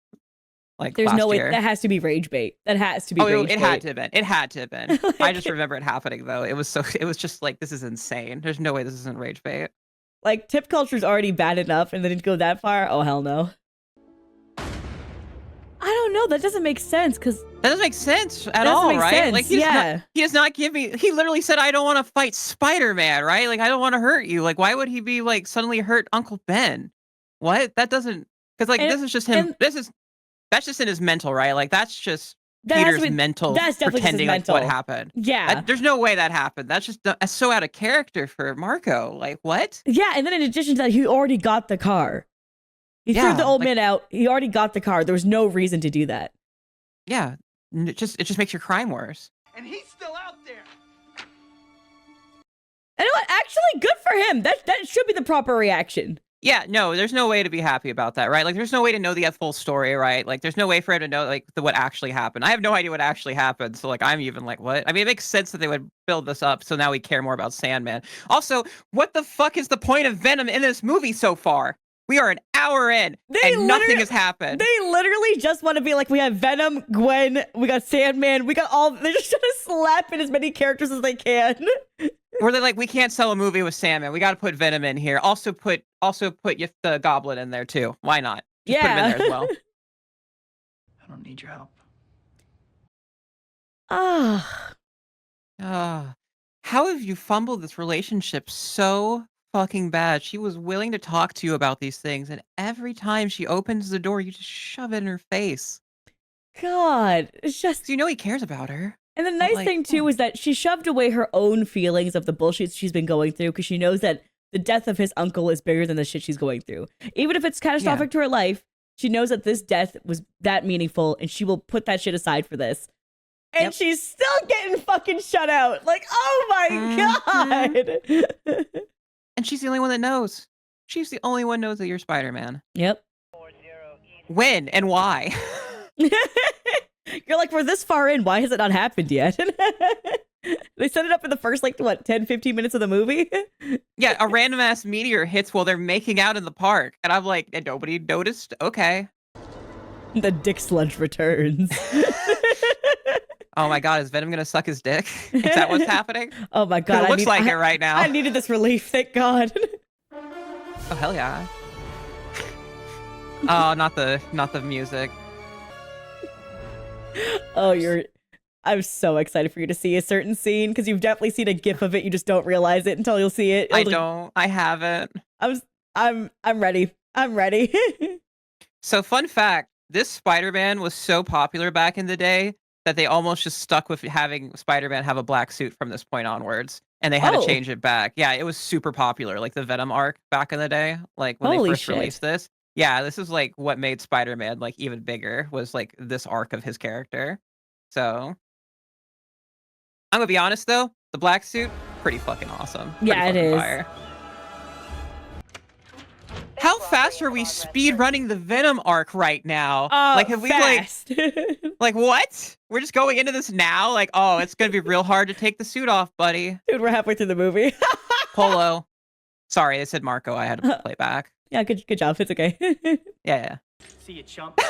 B: Like
A: there's
B: last
A: no way
B: year.
A: that has to be rage bait. That has to be rage bait.
B: It had to have been. It had to have been.
A: Like,
B: I just remember it happening though. It was just like, this is insane. There's no way this isn't rage bait.
A: Like tip culture is already bad enough and then it go that far? Oh hell no. I don't know. That doesn't make sense because
B: that doesn't make sense at all, right?
A: Sense.
B: Like he does not give me. He literally said, "I don't want to fight Spider-Man," right? Like I don't want to hurt you. Like why would he be like suddenly hurt Uncle Ben? What? That doesn't because like this is just him. That's just in his mental, right? Like that's just Peter's mental.
A: That's definitely
B: pretending
A: just his mental.
B: Like what happened.
A: Yeah.
B: There's no way that happened. That's just so out of character for Marco. Like what?
A: Yeah, and then in addition to that, he already got the car. He threw the old man out. He already got the car. There was no reason to do that.
B: Yeah, it just makes your crime worse.
E: And he's still out there.
A: You know what? Actually, good for him. That should be the proper reaction.
B: Yeah, no, there's no way to be happy about that, right? Like, there's no way to know the full story, right? Like, there's no way for him to know, like, what actually happened. I have no idea what actually happened, so, like, I'm even like, what? I mean, it makes sense that they would build this up, so now we care more about Sandman. Also, what the fuck is the point of Venom in this movie so far? We are an hour in, and nothing has happened.
A: They literally just want to be like, we have Venom, Gwen, we got Sandman, we got all... They're just trying to slap in as many characters as they can.
B: Or they're like, we can't sell a movie with Sandman. We got to put Venom in here. Also put the Goblin in there, too. Why not? Just put him in there as well.
E: I don't need your help.
B: How have you fumbled this relationship so fucking bad? She was willing to talk to you about these things, and every time she opens the door, you just shove it in her face.
A: God, it's just...
B: So you know he cares about her.
A: And the nice thing, too, is that she shoved away her own feelings of the bullshit she's been going through because she knows that the death of his uncle is bigger than the shit she's going through. Even if it's catastrophic to her life, she knows that this death was that meaningful and she will put that shit aside for this. And she's still getting fucking shut out. Like, oh my God.
B: And she's the only one that knows. She's the only one knows that you're Spider-Man.
A: Yep.
B: When and why?
A: You're like, we're this far in. Why has it not happened yet? They set it up in the first, 10, 15 minutes of the movie?
B: Yeah, a random ass meteor hits while they're making out in the park. And I'm like, and nobody noticed? Okay.
A: The dick sludge returns.
B: Oh my God, is Venom gonna suck his dick? Is that what's happening?
A: Oh my God.
B: It looks like it right now.
A: I needed this relief, thank God.
B: Oh, hell yeah. Oh, not the music.
A: Oh, I'm so excited for you to see a certain scene because you've definitely seen a gif of it. You just don't realize it until you'll see it.
B: I haven't.
A: I'm ready. I'm ready.
B: So fun fact, this Spider-Man was so popular back in the day that they almost just stuck with having Spider-Man have a black suit from this point onwards, and they had to change it back. Yeah, it was super popular, like the Venom arc back in the day, like when they
A: Holy
B: first
A: shit.
B: released this. Yeah, this is like what made Spider-Man like even bigger, was like this arc of his character. So I'm gonna be honest though, the black suit, pretty fucking awesome.
A: Yeah, it
B: Pretty fucking
A: is.
B: fire. How fast are we speed running the Venom arc right now? Like, have
A: fast.
B: we like what? We're just going into this now? Like, oh, it's gonna be real hard to take the suit off, buddy.
A: Dude, we're halfway through the movie.
B: Polo. Sorry, I said Marco. I had to play back.
A: Yeah, good job. It's okay.
B: Yeah.
C: See you, chump.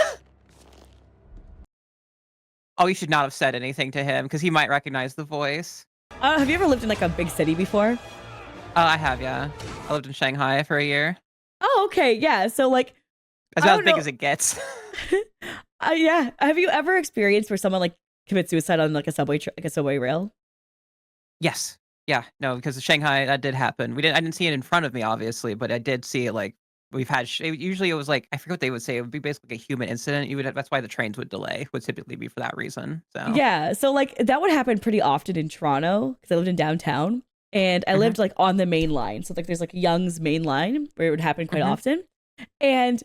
B: Oh, you should not have said anything to him because he might recognize the voice.
A: Have you ever lived in like a big city before?
B: I have, yeah. I lived in Shanghai for a year.
A: Oh, okay. Yeah. So like,
B: That's about as big as it gets.
A: Yeah. Have you ever experienced where someone like commits suicide on like a subway rail?
B: Yes. Yeah. No, because Shanghai, that did happen. I didn't see it in front of me, obviously, but I did see it. Like, we've had. Usually, it was like, I forget what they would say. It would be basically a human incident. That's why the trains would delay. Would typically be for that reason. So
A: Yeah. So like that would happen pretty often in Toronto because I lived in downtown and I lived like on the main line. So like there's like Yonge's main line where it would happen quite often, and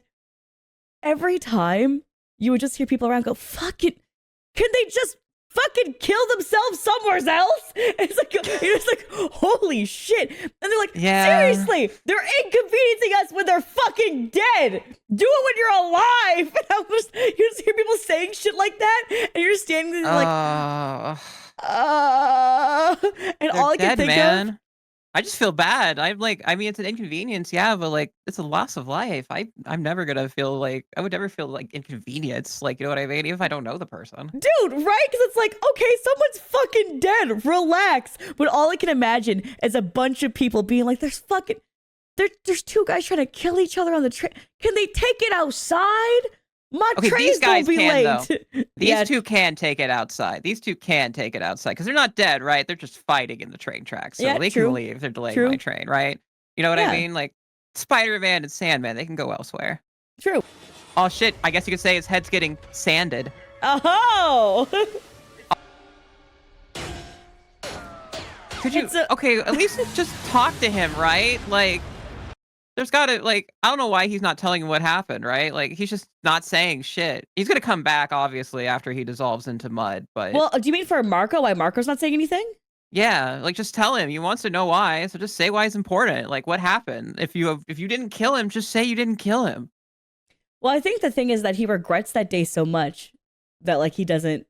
A: every time you would just hear people around go, "Fuck it, can they just fucking kill themselves somewhere else?" It's like, you're just like, holy shit. And they're like, seriously, they're inconveniencing us when they're fucking dead. Do it when you're alive. And you just hear people saying shit like that, and you're standing there like, and all I can think of.
B: I just feel bad. I mean, it's an inconvenience, yeah, but like, it's a loss of life. I'm never gonna feel like, I would never feel like inconvenience. Like, you know what I mean? Even if I don't know the person.
A: Dude, right? Because it's like, okay, someone's fucking dead. Relax. But all I can imagine is a bunch of people being like, there's two guys trying to kill each other on the train. Can they take it outside? My trains don't be late.
B: Though. These two can take it outside. These two can take it outside because they're not dead, right? They're just fighting in the train tracks. So they can leave. They're delaying my train, right? You know what I mean? Like Spider-Man and Sandman, they can go elsewhere.
A: True.
B: Oh shit! I guess you could say his head's getting sanded.
A: Oh.
B: Could you? Okay, at least just talk to him, right? Like. There's gotta, like, I don't know why he's not telling him what happened, right? Like, he's just not saying shit. He's gonna come back, obviously, after he dissolves into mud, but...
A: Well, do you mean for Marco, why Marco's not saying anything?
B: Yeah, like, just tell him. He wants to know why, so just say why it's important. Like, what happened? If you didn't kill him, just say you didn't kill him.
A: Well, I think the thing is that he regrets that day so much that, like, he doesn't...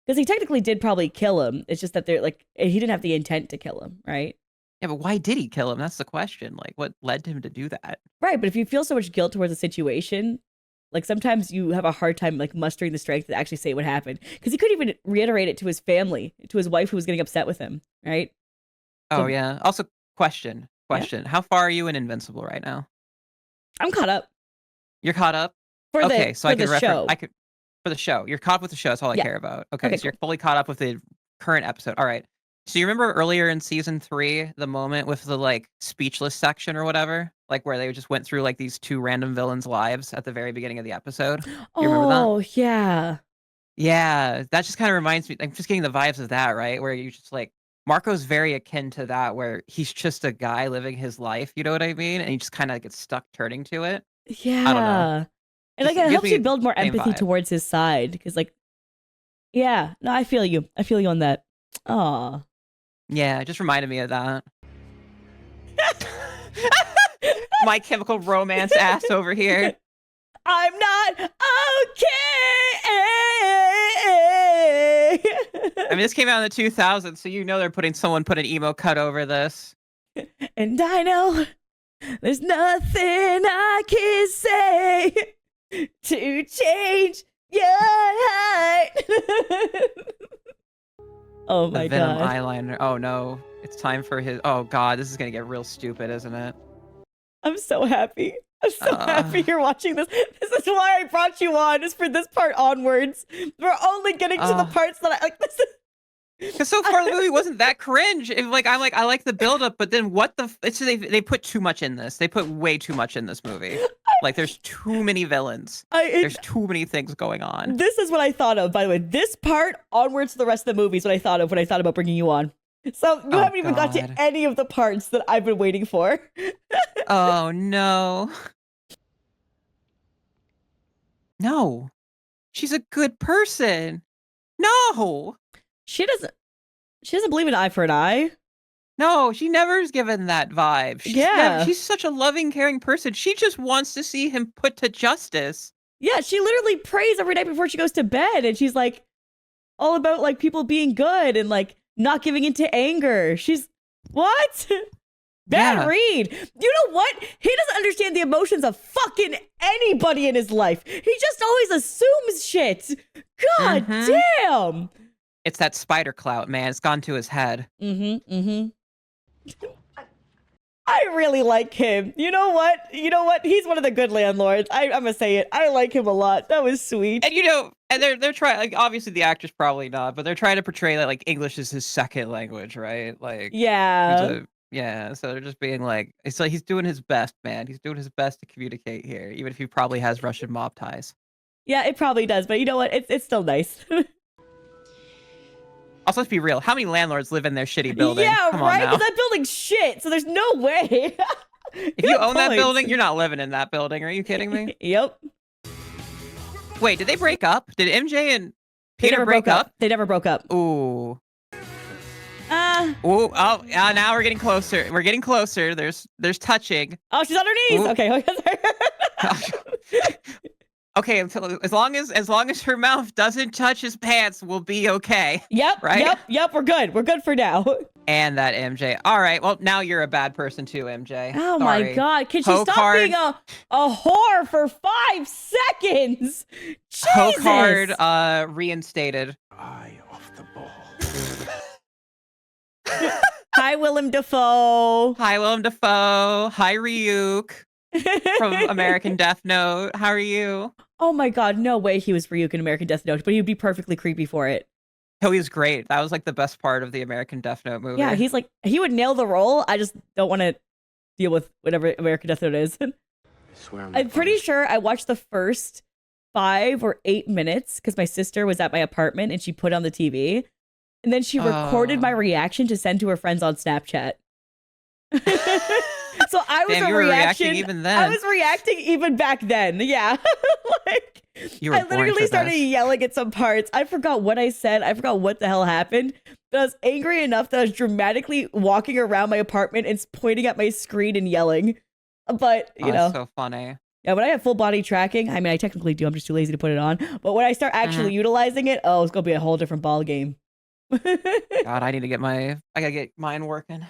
A: Because he technically did probably kill him. It's just that they're, like, he didn't have the intent to kill him, right?
B: Yeah, but why did he kill him? That's the question. Like, what led him to do that?
A: Right, but if you feel so much guilt towards a situation, like sometimes you have a hard time like mustering the strength to actually say what happened. Because he couldn't even reiterate it to his family, to his wife who was getting upset with him, right?
B: Oh, yeah. Also, question. Yeah? How far are you in Invincible right now?
A: I'm caught up.
B: You're caught up?
A: For the show.
B: For the show. You're caught up with the show. That's all I care about. Okay, so you're fully caught up with the current episode. All right. So you remember earlier in season 3, the moment with the like speechless section or whatever, like where they just went through like these two random villains' lives at the very beginning of the episode? You remember that?
A: Oh, yeah.
B: Yeah, that just kind of reminds me. I'm just getting the vibes of that, right? Where you just like Marco's very akin to that, where he's just a guy living his life. You know what I mean? And he just kind of gets stuck turning to it.
A: Yeah.
B: I don't know.
A: And like it helps you build more empathy towards his side because like, yeah, no, I feel you. I feel you on that. Aw.
B: Yeah, it just reminded me of that. My Chemical Romance ass over here.
A: I'm not okay.
B: I mean, this came out in the 2000s, so you know they're someone put an emo cut over this.
A: And I know there's nothing I can say to change your heart. Oh my
B: Venom
A: god.
B: eyeliner. Oh no. It's time for his... Oh god, this is gonna get real stupid, isn't it?
A: I'm so happy. I'm so happy you're watching this. This is why I brought you on, is for this part onwards. We're only getting to the parts that I like.
B: Because so far the movie wasn't that cringe. I'm like, I like the buildup, but then what the? They put too much in this. They put way too much in this movie. Like, there's too many villains. There's too many things going on.
A: This is what I thought of, by the way. This part onwards to the rest of the movie is what I thought of when I thought about bringing you on. So you haven't even got to any of the parts that I've been waiting for.
B: Oh no. No. She's a good person. No.
A: She doesn't believe in eye for an eye.
B: No, she never's given that vibe. She's such a loving, caring person. She just wants to see him put to justice.
A: Yeah, she literally prays every night before she goes to bed, and she's like all about like people being good and like not giving into anger. She's what? Bad read. You know what? He doesn't understand the emotions of fucking anybody in his life. He just always assumes shit. God damn.
B: It's that spider clout, man. It's gone to his head.
A: I really like him. You know what? He's one of the good landlords. I'm gonna say it. I like him a lot. That was sweet.
B: And and they're trying, like, obviously the actor's probably not, but they're trying to portray that like English is his second language, right? Like,
A: yeah.
B: So they're just being like, it's like he's doing his best, man. He's doing his best to communicate here, even if he probably has Russian mob ties.
A: Yeah, it probably does, but you know what? It's still nice.
B: Also, let's be real. How many landlords live in their shitty building?
A: Yeah,
B: Come
A: right?
B: on now.
A: Because that building's shit, so there's no way.
B: If you own that building, you're not living in that building. Are you kidding me?
A: Yep.
B: Wait, did they break up? Did MJ and Peter break up?
A: They never broke up.
B: Ooh. Now we're getting closer. We're getting closer. There's touching.
A: Oh, she's on her knees.
B: Ooh.
A: Okay.
B: Okay, as long as her mouth doesn't touch his pants, we'll be okay.
A: Yep.
B: Right?
A: Yep. We're good. We're good for now.
B: And that MJ. All right. Well, now you're a bad person too, MJ.
A: Oh
B: Sorry.
A: my God! Can she stop being a whore for 5 seconds? Jesus.
B: Hokard reinstated.
C: Eye off the ball.
A: Hi, Willem Dafoe.
B: Hi, Willem Dafoe. Hi, Ryuk from American Death Note. How are you?
A: Oh my God! No way he was Ryuk in American Death Note, but he would be perfectly creepy for it.
B: Oh, he was great. That was like the best part of the American Death Note movie.
A: Yeah, he's like, he would nail the role. I just don't want to deal with whatever American Death Note is.
C: I swear
A: I'm pretty sure I watched the first 5 or 8 minutes because my sister was at my apartment and she put on the TV. And then she recorded my reaction to send to her friends on Snapchat. So I was
B: reacting even then.
A: I was reacting even back then. Yeah. Like, I literally started yelling at some parts. I forgot what I said. I forgot what the hell happened. But I was angry enough that I was dramatically walking around my apartment and pointing at my screen and yelling. But, you know.
B: That's so funny.
A: Yeah, when I have full body tracking, I mean, I technically do. I'm just too lazy to put it on. But when I start actually utilizing it, it's going to be a whole different ball game.
B: God, I gotta get mine working.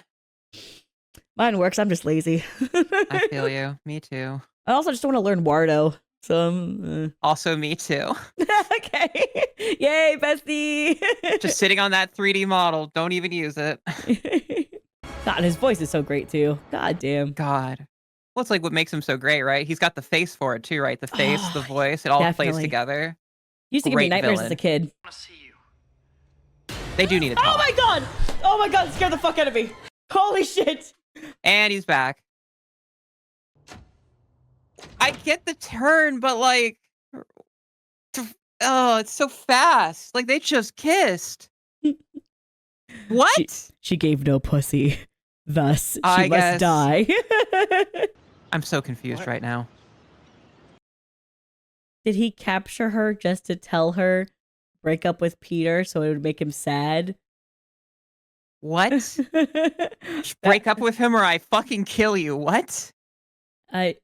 A: Mine works. I'm just lazy.
B: I feel you. Me too.
A: I also just want to learn Wardo. So
B: also me too.
A: Okay. Yay, bestie.
B: Just sitting on that 3D model. Don't even use it.
A: God, his voice is so great too. God damn.
B: God. Well, it's like what makes him so great, right? He's got the face for it too, right? The face, the voice, it all plays together.
A: He used to give me nightmares as a kid.
B: They do need a talk.
A: Oh my God. Oh my God. It scared the fuck out of me. Holy shit.
B: And he's back. I get the turn, but like, it's so fast. Like they just kissed. What?
A: She gave no pussy. Thus, she
B: I
A: must
B: guess.
A: die.
B: I'm so confused right now.
A: Did he capture her just to tell her break up with Peter so it would make him sad?
B: What? Break up with him or I fucking kill you. What? But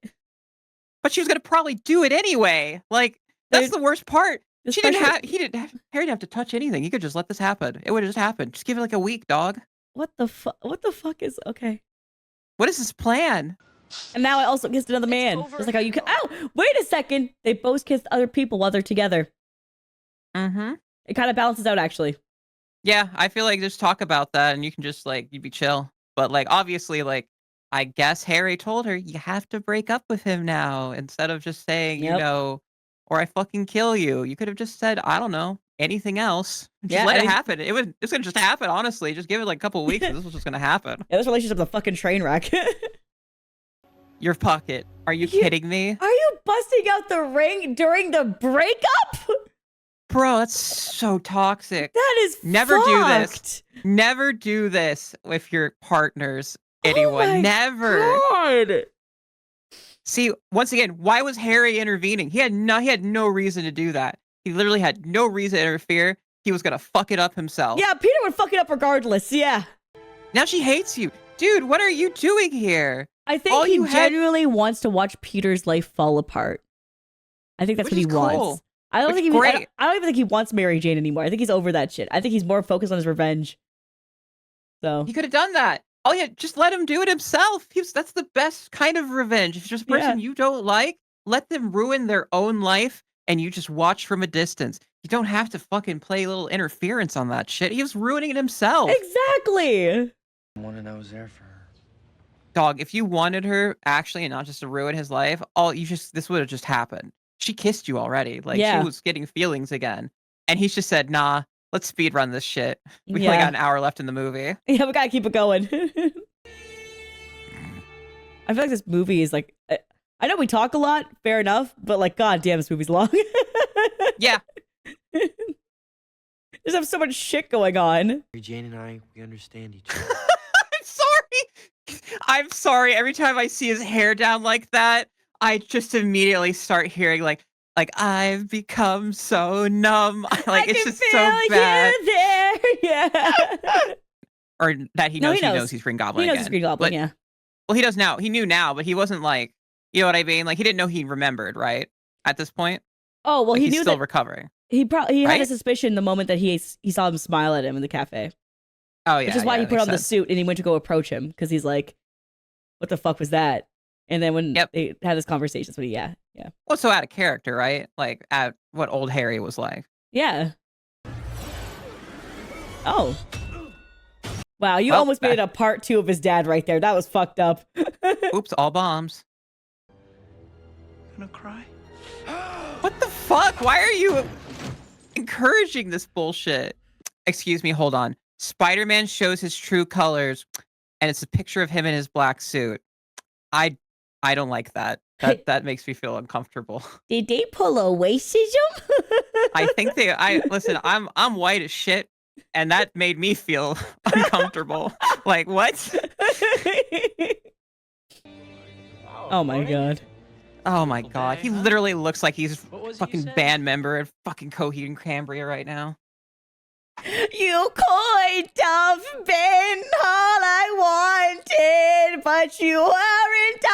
B: she was gonna probably do it anyway. Like, that's the worst part. Harry didn't have to touch anything. He could just let this happen. It would have just happened. Just give it like a week, dog.
A: What the fuck is okay?
B: What is this plan?
A: And now I also kissed another man. Just like how you wait a second. They both kissed other people while they're together.
B: Mm-hmm.
A: It kind of balances out actually.
B: Yeah, I feel like just talk about that and you can just like, you'd be chill. But like, obviously, like, I guess Harry told her, you have to break up with him now. Instead of just saying, you know, or I fucking kill you. You could have just said, I don't know, anything else. Just
A: Yeah,
B: let
A: I
B: it
A: mean-
B: happen. It's gonna just happen, honestly. Just give it like a couple weeks and this was just gonna happen.
A: Yeah, this relationship's a fucking train wreck.
B: Your pocket. Are you
A: Yeah.
B: kidding me?
A: Are you busting out the ring during the breakup?
B: Bro, that's so toxic.
A: That is
B: Never do this.
A: fucked.
B: Never do this with your partners.
A: Oh
B: Anyone.
A: my
B: Never.
A: God.
B: See, once again, why was Harry intervening? He had no reason to do that. He literally had no reason to interfere. He was gonna fuck it up himself.
A: Yeah, Peter would fuck it up regardless. Yeah.
B: Now she hates you. Dude, what are you doing here?
A: I think
B: All
A: he
B: you had-
A: genuinely wants to watch Peter's life fall apart. I think that's
B: Which
A: what he
B: is cool.
A: wants. I don't
B: Which
A: think
B: is
A: I
B: great.
A: don't even think he wants Mary Jane anymore. I think he's over that shit. I think he's more focused on his revenge. So
B: He could have done that. Oh yeah, just let him do it himself. That's the best kind of revenge. If it's just a person you don't like, let them ruin their own life and you just watch from a distance. You don't have to fucking play a little interference on that shit. He was ruining it himself.
A: exactly.
C: I wanted I was there for her.
B: Dog, if you wanted her actually and not just to ruin his life, this would have just happened. She kissed you already. Like
A: Yeah.
B: she was getting feelings again. And he's just said, nah, let's speed run this shit. We only
A: Yeah.
B: got an hour left in the movie.
A: Yeah, we gotta keep it going. I feel like this movie is like, I know we talk a lot, fair enough, but like, god damn, this movie's long.
B: Yeah.
A: Just have so much shit going on.
C: Mary Jane and I, we understand each other.
B: I'm sorry. I'm sorry. Every time I see his hair down like that, I just immediately start hearing like I've become so numb. Like
A: I
B: it's
A: can
B: just so
A: feel
B: bad.
A: you there. Yeah.
B: Or that he
A: No,
B: knows
A: he knows.
B: he's Green Goblin
A: He knows
B: again.
A: it's Green Goblin,
B: But-
A: yeah.
B: Well, he does now. He knew now, but he wasn't like, you know what I mean? Like he didn't know he remembered, right? At this point.
A: Oh, well,
B: Like,
A: he
B: he's
A: knew
B: still
A: that
B: recovering.
A: he had a
B: right?
A: suspicion the moment that he saw him smile at him in the cafe.
B: Oh yeah.
A: Which is why
B: yeah,
A: he
B: that
A: put
B: makes
A: on the
B: sense.
A: suit and he went to go approach him because he's like, what the fuck was that? And then when
B: Yep.
A: they had this conversation, so yeah.
B: Well, so out of character, right? Like at what old Harry was like.
A: Yeah. Oh. Wow, you
B: Well,
A: almost made it a part 2 of his dad right there. That was fucked up.
B: Oops, all bombs.
E: Gonna cry?
B: What the fuck? Why are you encouraging this bullshit? Excuse me, hold on. Spider-Man shows his true colors, and it's a picture of him in his black suit. I don't like that. That makes me feel uncomfortable.
A: Did they pull a racism?
B: I think listen, I'm white as shit, and that made me feel uncomfortable. Like what?
A: Oh my god.
B: Oh my god. He literally looks like he's
E: What was it you
B: fucking
E: said?
B: band member at fucking Coheed and Cambria right now.
A: You could have been all I wanted, but you weren't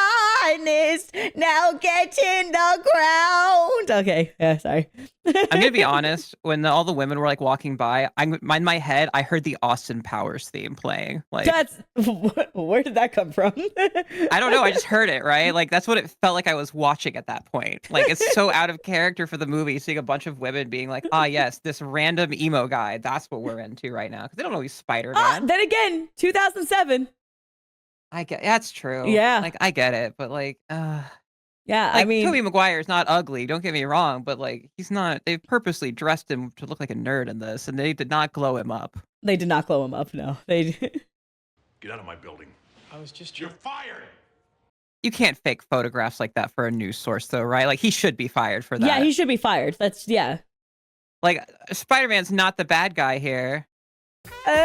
A: honest. Now get in the ground. Okay, yeah, sorry.
B: I'm gonna be honest. When all the women were like walking by, in my head, I heard the Austin Powers theme playing. Like
A: That's where did that come from?
B: I don't know. I just heard it. Right? Like that's what it felt like I was watching at that point. Like it's so out of character for the movie, seeing a bunch of women being like, "Ah, yes, this random emo guy. That's what we're into right now." Because they don't know he's Spider-Man.
A: Then again, 2007.
B: I get that's true.
A: Yeah.
B: Like I get it, but like,
A: Yeah,
B: like
A: I mean,
B: Tobey Maguire's not ugly. Don't get me wrong, but like he's not. They purposely dressed him to look like a nerd in this, and they did not glow him up.
A: they did not glow him up. No, they.
H: Get out of my building.
E: I was just
H: You're fired.
B: You can't fake photographs like that for a news source, though, right? Like he should be fired for that.
A: Yeah, he should be fired. That's yeah.
B: Like Spider-Man's not the bad guy here. I'm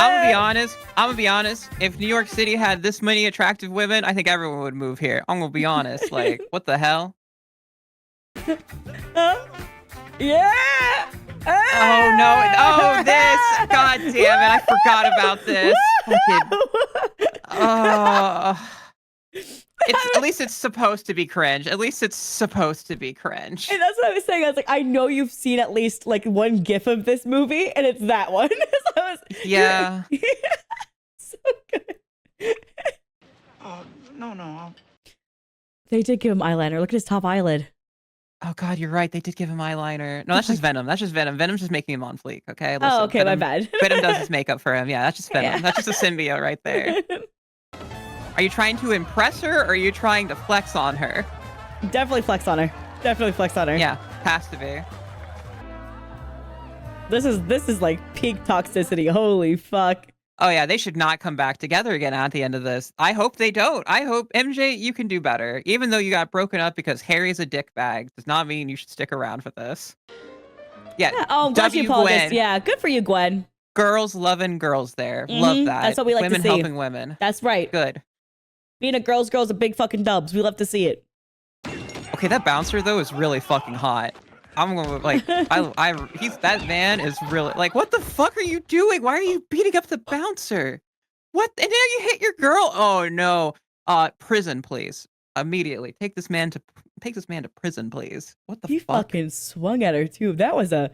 B: gonna be honest. If New York City had this many attractive women, I think everyone would move here. I'm gonna be honest. Like, what the hell?
A: Yeah.
B: Oh no! Oh, this! God damn it! I forgot about this. Fucking. At least it's supposed to be cringe. At least it's supposed to be cringe.
A: And that's what I was saying. I was like, I know you've seen at least like one GIF of this movie, and it's that one. So I was,
B: Yeah.
A: so good.
E: No.
A: They did give him eyeliner. Look at his top eyelid.
B: Oh God, you're right. They did give him eyeliner. No, that's just Venom. That's just Venom. Venom's just making him on fleek. Okay. Listen,
A: Oh, okay,
B: Venom,
A: my bad.
B: Venom does his makeup for him. Yeah, that's just Venom.
A: Yeah.
B: That's just a symbiote right there. Are you trying to impress her, or are you trying to flex on her?
A: Definitely flex on her. Definitely flex on her.
B: Yeah, has to be.
A: This is like peak toxicity. Holy fuck.
B: Oh yeah, they should not come back together again at the end of this. I hope they don't. I hope MJ, you can do better. Even though you got broken up because Harry's a dick bag, does not mean you should stick around for this. Yeah.
A: Oh, I'm glad you apologized.
B: Gwen.
A: Yeah, good for you, Gwen.
B: Girls loving girls there. Love that.
A: That's what we like
B: women
A: to see.
B: Women helping women.
A: That's right.
B: Good.
A: Being a girl's a big fucking dubs. We love to see it.
B: Okay, that bouncer though is really fucking hot. I'm gonna like that man is really like, what the fuck are you doing? Why are you beating up the bouncer? What? And now you hit your girl? Oh no. Prison, please. Immediately. Take this man to prison, please. What the fuck?
A: He fucking swung at her too. That was a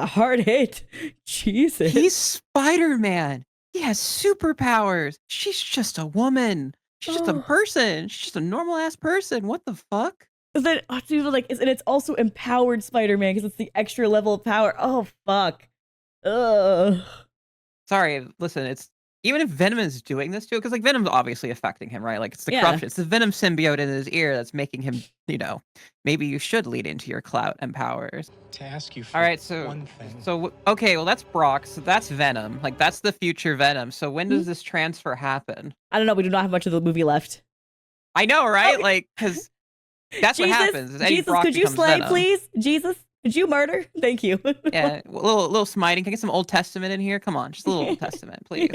A: hard hit. Jesus.
B: He's Spider-Man. He has superpowers. She's just a woman. She's just a person. She's just a normal ass person. What the fuck?
A: Then, dude, like, and it's also empowered Spider-Man because it's the extra level of power. Oh fuck. Ugh.
B: Sorry, listen, it's even if Venom is doing this too, because like Venom's obviously affecting him, right? Like it's the corruption. It's the Venom symbiote in his ear that's making him, maybe you should lead into your clout and powers.
C: To ask you for
B: All right, so
C: one thing.
B: So okay, well that's Brock. So that's Venom. Like that's the future Venom. So when does this transfer happen?
A: I don't know. We do not have much of the movie left.
B: I know, right?
A: Okay.
B: Like because that's what happens. Is Eddie
A: Jesus,
B: Brock
A: could you
B: becomes
A: slay,
B: Venom.
A: please? Jesus, could you murder? Thank you.
B: Yeah, a little smiting. Can I get some Old Testament in here? Come on, just a little Old Testament, please.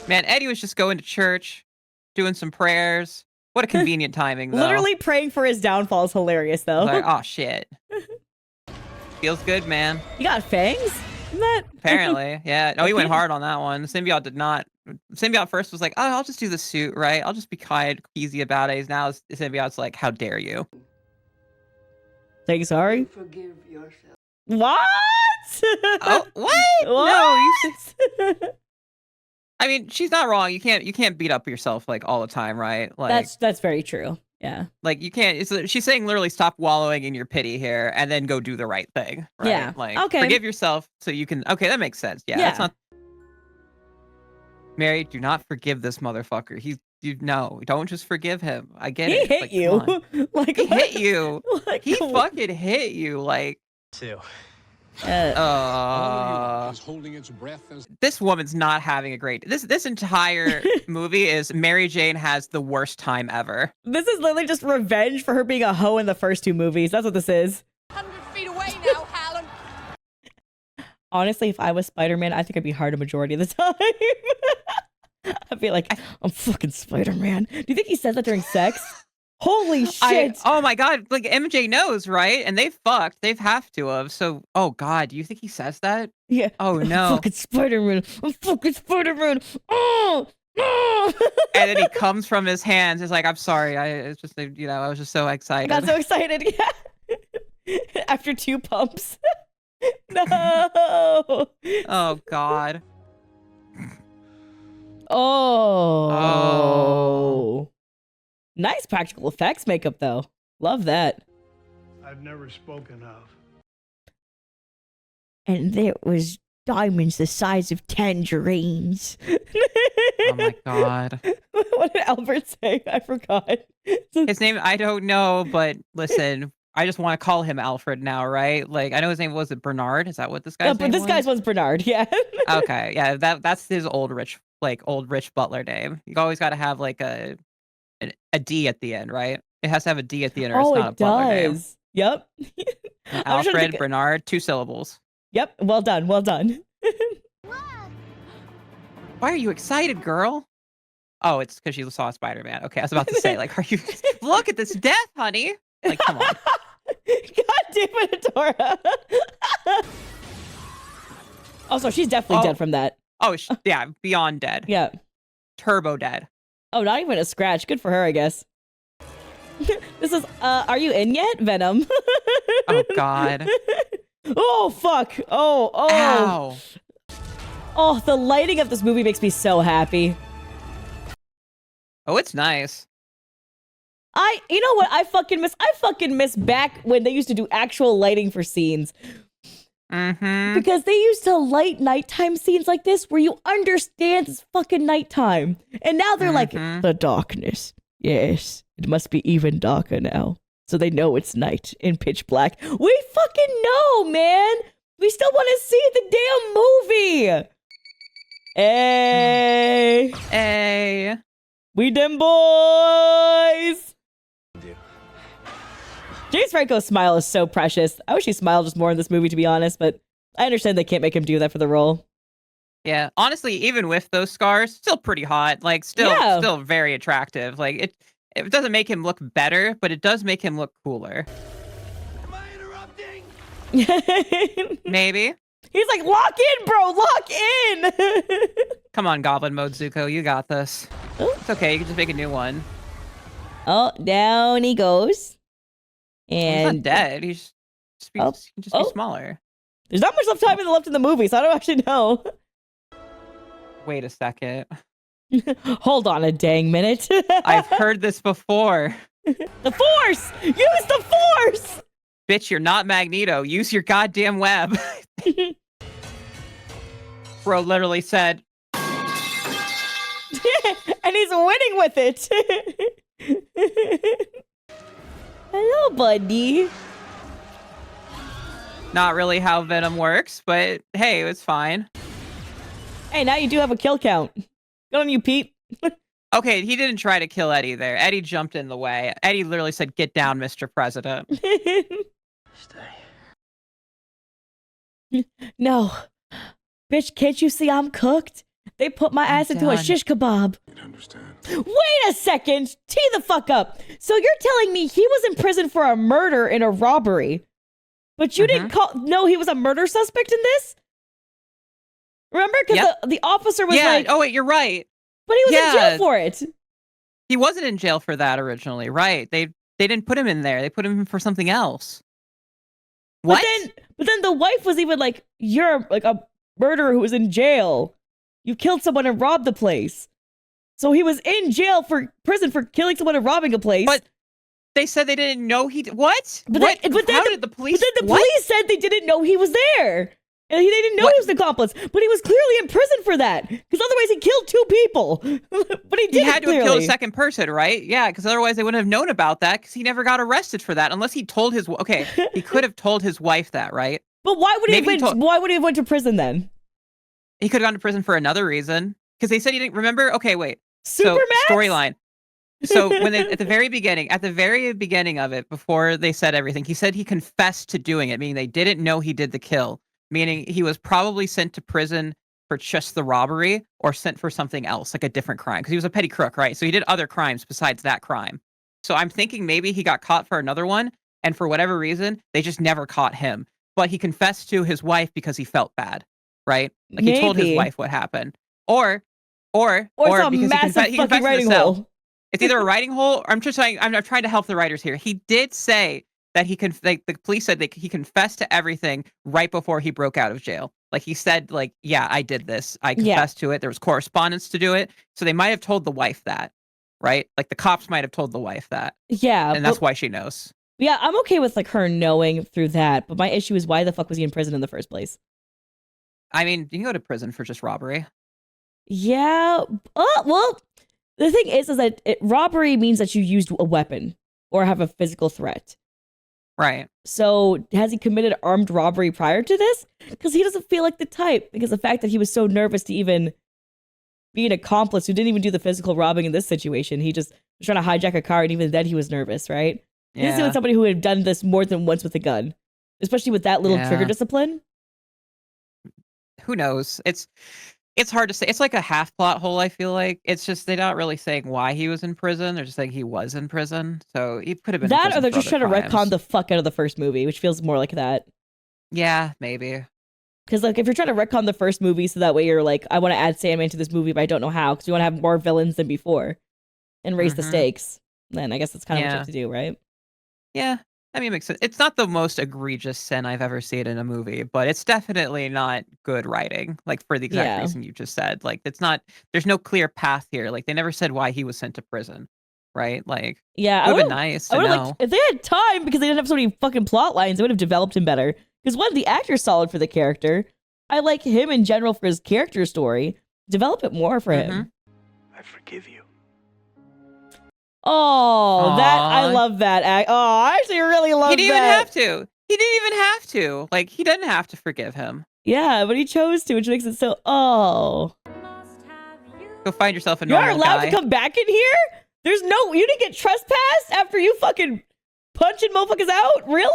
B: Man, Eddie was just going to church, doing some prayers. What a convenient timing, though.
A: Literally praying for his downfall is hilarious, though.
B: Like, oh shit. Feels good, man.
A: You got fangs? Isn't that?
B: Apparently, yeah. No, he went hard on that one. The symbiote did not. Symbiote first was like, oh, I'll just do the suit, right? I'll just be kind, easy about it. Now the symbiote's like, how dare you?
A: Saying sorry?
F: Forgive yourself.
A: What?
B: Oh, what? No, you said. I mean, she's not wrong. You can't beat up yourself like all the time, right? Like
A: that's very true. Yeah.
B: Like you can't. She's saying literally stop wallowing in your pity here and then go do the right thing. Right?
A: Yeah.
B: Like
A: Okay.
B: forgive yourself so you can. Okay, that makes sense. Yeah. That's not. Mary, do not forgive this motherfucker. Don't just forgive him. I get
A: He
B: it.
A: hit
B: like,
A: you. Like
B: he hit you.
A: Like,
B: He fucking hit you. Like.
C: Too.
H: Holding its breath as
B: This woman's not having a great. This entire movie is Mary Jane has the worst time ever.
A: This is literally just revenge for her being a hoe in the first two movies. That's what this is.
F: 100 feet away now, Hallam.
A: Honestly, if I was Spider-Man, I think I'd be hard a majority of the time. I'd be like, I'm fucking Spider-Man. Do you think he says that during sex? Holy shit.
B: Oh my god, like MJ knows, right? And they've fucked. They've have to have. So, oh god, do you think he says that?
A: Yeah.
B: Oh
A: I'm
B: no.
A: fucking Spider-Man. I'm fucking Spider-Man. Oh! Oh!
B: And then he comes from his hands. He's like, I'm sorry. It's just, I was just so
A: I
B: excited.
A: got so excited. Yeah. After 2 pumps. No.
B: Oh god.
A: Oh. Nice practical effects makeup, though. Love that.
I: I've never spoken of.
A: And there was diamonds the size of tangerines.
B: Oh my god.
A: What did Albert say? I forgot.
B: His name, I don't know, but listen, I just want to call him Alfred now, right? Like, I know his name was it Bernard? Is that what this guy's name
A: This
B: was?
A: guy's one's Bernard, yeah.
B: Okay, yeah, that's his old rich butler name. You always got to have like a D at the end, right? It has to have a D at the end, or it's not a butler name.
A: Yep.
B: Alfred Bernard, 2 syllables.
A: Yep. Well done. Well done.
B: Why are you excited, girl? Oh, it's because you saw Spider-Man. Okay, I was about to say, like, are you? Look at this death, honey. Like, come on.
A: God damn it, Adora. Also, she's definitely dead from that.
B: Oh, yeah, beyond dead.
A: Yeah.
B: Turbo dead.
A: Oh, not even a scratch. Good for her, I guess. This is, are you in yet, Venom?
B: Oh, God.
A: Oh, fuck. Oh.
B: Ow.
A: Oh, the lighting of this movie makes me so happy.
B: Oh, it's nice.
A: You know what I fucking miss? I fucking miss back when they used to do actual lighting for scenes.
B: Mm-hmm.
A: Because they used to light nighttime scenes like this where you understand it's fucking nighttime. And now they're like, the darkness. Yes, it must be even darker now. so they know it's night in pitch black. We fucking know, man. We still want to see the damn movie. Hey.
B: Hey.
A: We them boys. James Franco's smile is so precious. I wish he smiled just more in this movie, to be honest, but I understand they can't make him do that for the role.
B: Yeah, honestly, even with those scars, still pretty hot. Like, still very attractive. Like, it doesn't make him look better, but it does make him look cooler.
D: Am I interrupting?
B: Maybe.
A: He's like, lock in, bro, lock in.
B: Come on, Goblin Mode Zuko, you got this.
A: Oh.
B: It's okay, you can just make a new one.
A: Oh, down he goes. And
B: He's not dead. He can just be smaller.
A: There's not much time left in the movie, so I don't actually know.
B: Wait a second.
A: Hold on a dang minute.
B: I've heard this before.
A: The Force! Use the Force!
B: Bitch, you're not Magneto. Use your goddamn web. Bro literally said.
A: And he's winning with it. Hello, buddy.
B: Not really how Venom works, but hey, it's fine.
A: Hey, now you do have a kill count. Good on you, Pete.
B: Okay, he didn't try to kill Eddie there. Eddie jumped in the way. Eddie literally said, "Get down, Mr. President."
C: Stay.
A: No. Bitch, can't you see I'm cooked? They put my ass into a shish kebab.
H: I understand.
A: Wait a second. Tee the fuck up. So you're telling me he was in prison for a murder and a robbery, but you didn't know he was a murder suspect in this? Remember? Because the officer was like...
B: Oh, wait, you're right.
A: But he was in jail for it.
B: He wasn't in jail for that originally, right? They didn't put him in there. They put him in for something else. What?
A: But then the wife was even like, you're like a murderer who was in jail. You killed someone and robbed the place. So he was in prison for killing someone and robbing a place.
B: But they said they didn't know he... What?
A: But
B: what?
A: How
B: did the police...
A: But then the police said they didn't know he was there. And they didn't know he was an accomplice. But he was clearly in prison for that. Because otherwise he killed 2 people. But he did.
B: He had to have killed a second person, right? Yeah, because otherwise they wouldn't have known about that because he never got arrested for that. Unless he told his... Okay, he could have told his wife that, right?
A: But why would he have went to prison then?
B: He could have gone to prison for another reason. Because they said he didn't remember. Okay, wait.
A: Supermax?
B: So, storyline. So when at the very beginning of it, before they said everything, he said he confessed to doing it, meaning they didn't know he did the kill. Meaning he was probably sent to prison for just the robbery or sent for something else, like a different crime. Because he was a petty crook, right? So he did other crimes besides that crime. So I'm thinking maybe he got caught for another one, and for whatever reason, they just never caught him. But he confessed to his wife because he felt bad, right? Like he told his wife what happened. Or
A: it's a
B: because
A: massive
B: he confessed
A: fucking writing
B: to himself.
A: hole.
B: It's either a writing hole, or I'm trying to help the writers here. He did say that the police said that he confessed to everything right before he broke out of jail. Like he said, like, yeah, I did this. I confessed to it. There was correspondence to do it. So they might have told the wife that, right? Like the cops might have told the wife that.
A: Yeah.
B: And that's why she knows.
A: Yeah, I'm okay with like her knowing through that. But my issue is why the fuck was he in prison in the first place?
B: I mean, you can go to prison for just robbery.
A: Yeah. Well, the thing is that robbery means that you used a weapon or have a physical threat.
B: Right.
A: So has he committed armed robbery prior to this? Because he doesn't feel like the type. Because the fact that he was so nervous to even be an accomplice who didn't even do the physical robbing in this situation. He just was trying to hijack a car, and even then he was nervous, right?
B: Yeah.
A: He's with somebody who had done this more than once with a gun, especially with that little trigger discipline.
B: Who knows? It's hard to say. It's like a half plot hole, I feel like. It's just they're not really saying why he was in prison. They're just saying he was in prison. So he could have been in
A: that,
B: prison
A: or they're
B: for
A: just trying
B: other
A: to
B: crimes.
A: retcon the fuck out of the first movie, which feels more like that.
B: Yeah, maybe.
A: Because like if you're trying to retcon the first movie, so that way you're like, I want to add Sandman to this movie, but I don't know how, because you want to have more villains than before and raise the stakes. Then I guess that's kind of what you have to do, right?
B: Yeah. I mean, it makes sense. It's not the most egregious sin I've ever seen in a movie, but it's definitely not good writing, like for the exact reason you just said. Like, it's not, there's no clear path here. Like, they never said why he was sent to prison, right? Like,
A: yeah,
B: it would have been nice to know.
A: Like, if they had time, because they didn't have so many fucking plot lines, they would have developed him better. Because one, the actor's solid for the character. I like him in general for his character story. Develop it more for him.
C: I forgive you.
A: Oh, that I
B: Aw.
A: love that. Oh, I actually really love
B: He didn't even
A: that.
B: have to. He didn't even have to. Like, he didn't have to forgive him.
A: Yeah, but he chose to, which makes it so. Oh,
B: Go find yourself a
A: you're
B: normal
A: allowed
B: guy.
A: to come back in here. There's no. You didn't get trespassed after you fucking punching motherfuckers out. Really?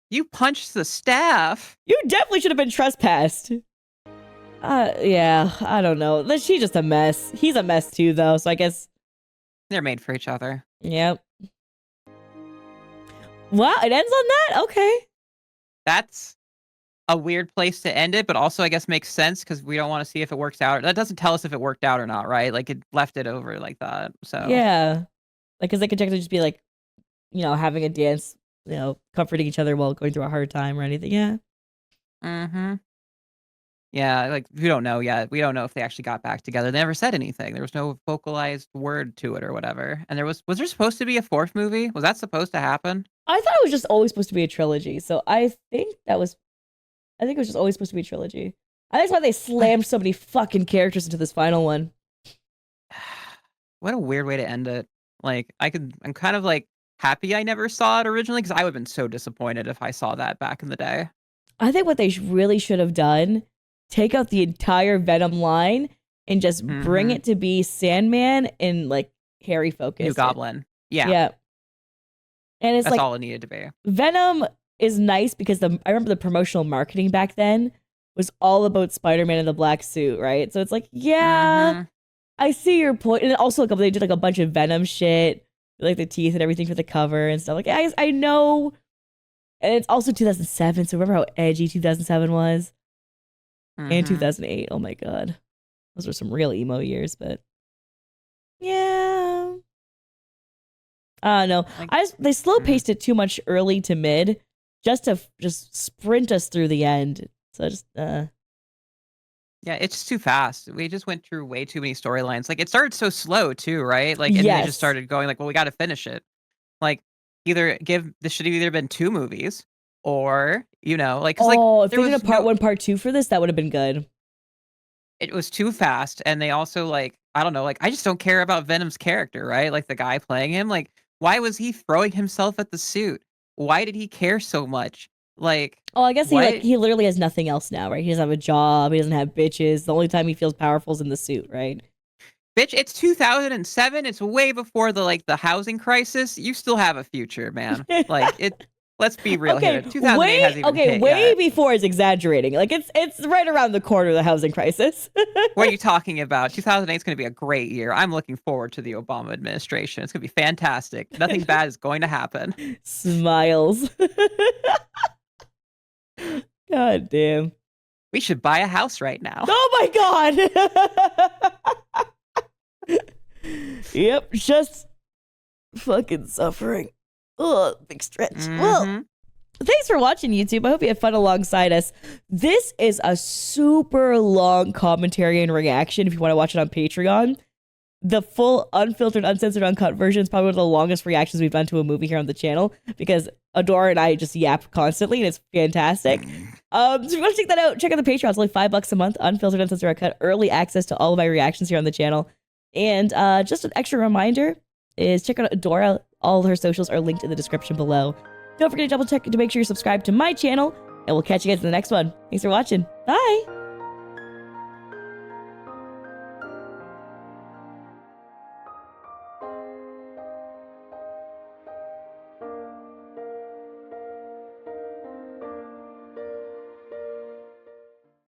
B: You punched the staff.
A: You definitely should have been trespassed. Yeah, I don't know. She's just a mess. He's a mess too, though. So I guess.
B: They're made for each other.
A: Yep. Wow, it ends on that? Okay.
B: That's a weird place to end it, but also I guess makes sense because we don't want to see if it works out. That doesn't tell us if it worked out or not, right? Like it left it over like that. So
A: Yeah. Like, because they could technically just be like, having a dance, comforting each other while going through a hard time or anything. Yeah.
B: Mm-hmm. Yeah, like we don't know yet. We don't know if they actually got back together. They never said anything. There was no vocalized word to it or whatever. And was there supposed to be a fourth movie? Was that supposed to happen?
A: I thought it was just always supposed to be a trilogy. So I think it was just always supposed to be a trilogy. I think that's why they slammed so many fucking characters into this final one.
B: What a weird way to end it. Like I'm kind of like happy I never saw it originally because I would have been so disappointed if I saw that back in the day.
A: I think what they really should have done, take out the entire Venom line and just bring it to be Sandman and like Harry focused.
B: New Goblin. Yeah.
A: Yeah. And it's
B: That's
A: like
B: all it needed to be.
A: Venom is nice because I remember the promotional marketing back then was all about Spider-Man in the black suit, right? So it's like, yeah, I see your point. And also like, they did like a bunch of Venom shit, like the teeth and everything for the cover and stuff. Like, I know. And it's also 2007, so remember how edgy 2007 was? And 2008. Oh my god. Those were some real emo years, but yeah. No. They slow paced it too much early to mid just to sprint us through the end. So just
B: Yeah, it's just too fast. We just went through way too many storylines. Like it started so slow too, right? Like and they just started going like, well, we got to finish it. Like this should have either been 2 movies or like
A: if they did a part 1, part 2 for this, that would have been good.
B: It was too fast, and they also like I don't know, like I just don't care about Venom's character, right? Like the guy playing him, like why was he throwing himself at the suit? Why did he care so much? Like,
A: I guess he literally has nothing else now, right? He doesn't have a job. He doesn't have bitches. The only time he feels powerful is in the suit, right?
B: Bitch, it's 2007. It's way before the housing crisis. You still have a future, man. Like it. Let's be real here. 2008 hasn't even hit
A: way
B: yet.
A: before is exaggerating. Like it's right around the corner of the housing crisis.
B: What are you talking about? 2008 is going to be a great year. I'm looking forward to the Obama administration. It's going to be fantastic. Nothing bad is going to happen.
A: Smiles. God damn.
B: We should buy a house right now.
A: Oh my god. Yep, just fucking suffering. Ugh, big stretch. Well, thanks for watching, YouTube. I hope you had fun alongside us. This is a super long commentary and reaction if you want to watch it on Patreon. The full, unfiltered, uncensored, uncut version is probably one of the longest reactions we've done to a movie here on the channel because Adora and I just yap constantly and it's fantastic. So if you want to check that out, check out the Patreon. It's only $5 a month, unfiltered, uncensored, uncut, early access to all of my reactions here on the channel. And just an extra reminder is check out Adora. All her socials are linked in the description below. Don't forget to double check to make sure you're subscribed to my channel, and we'll catch you guys in the next one. Thanks for watching. Bye!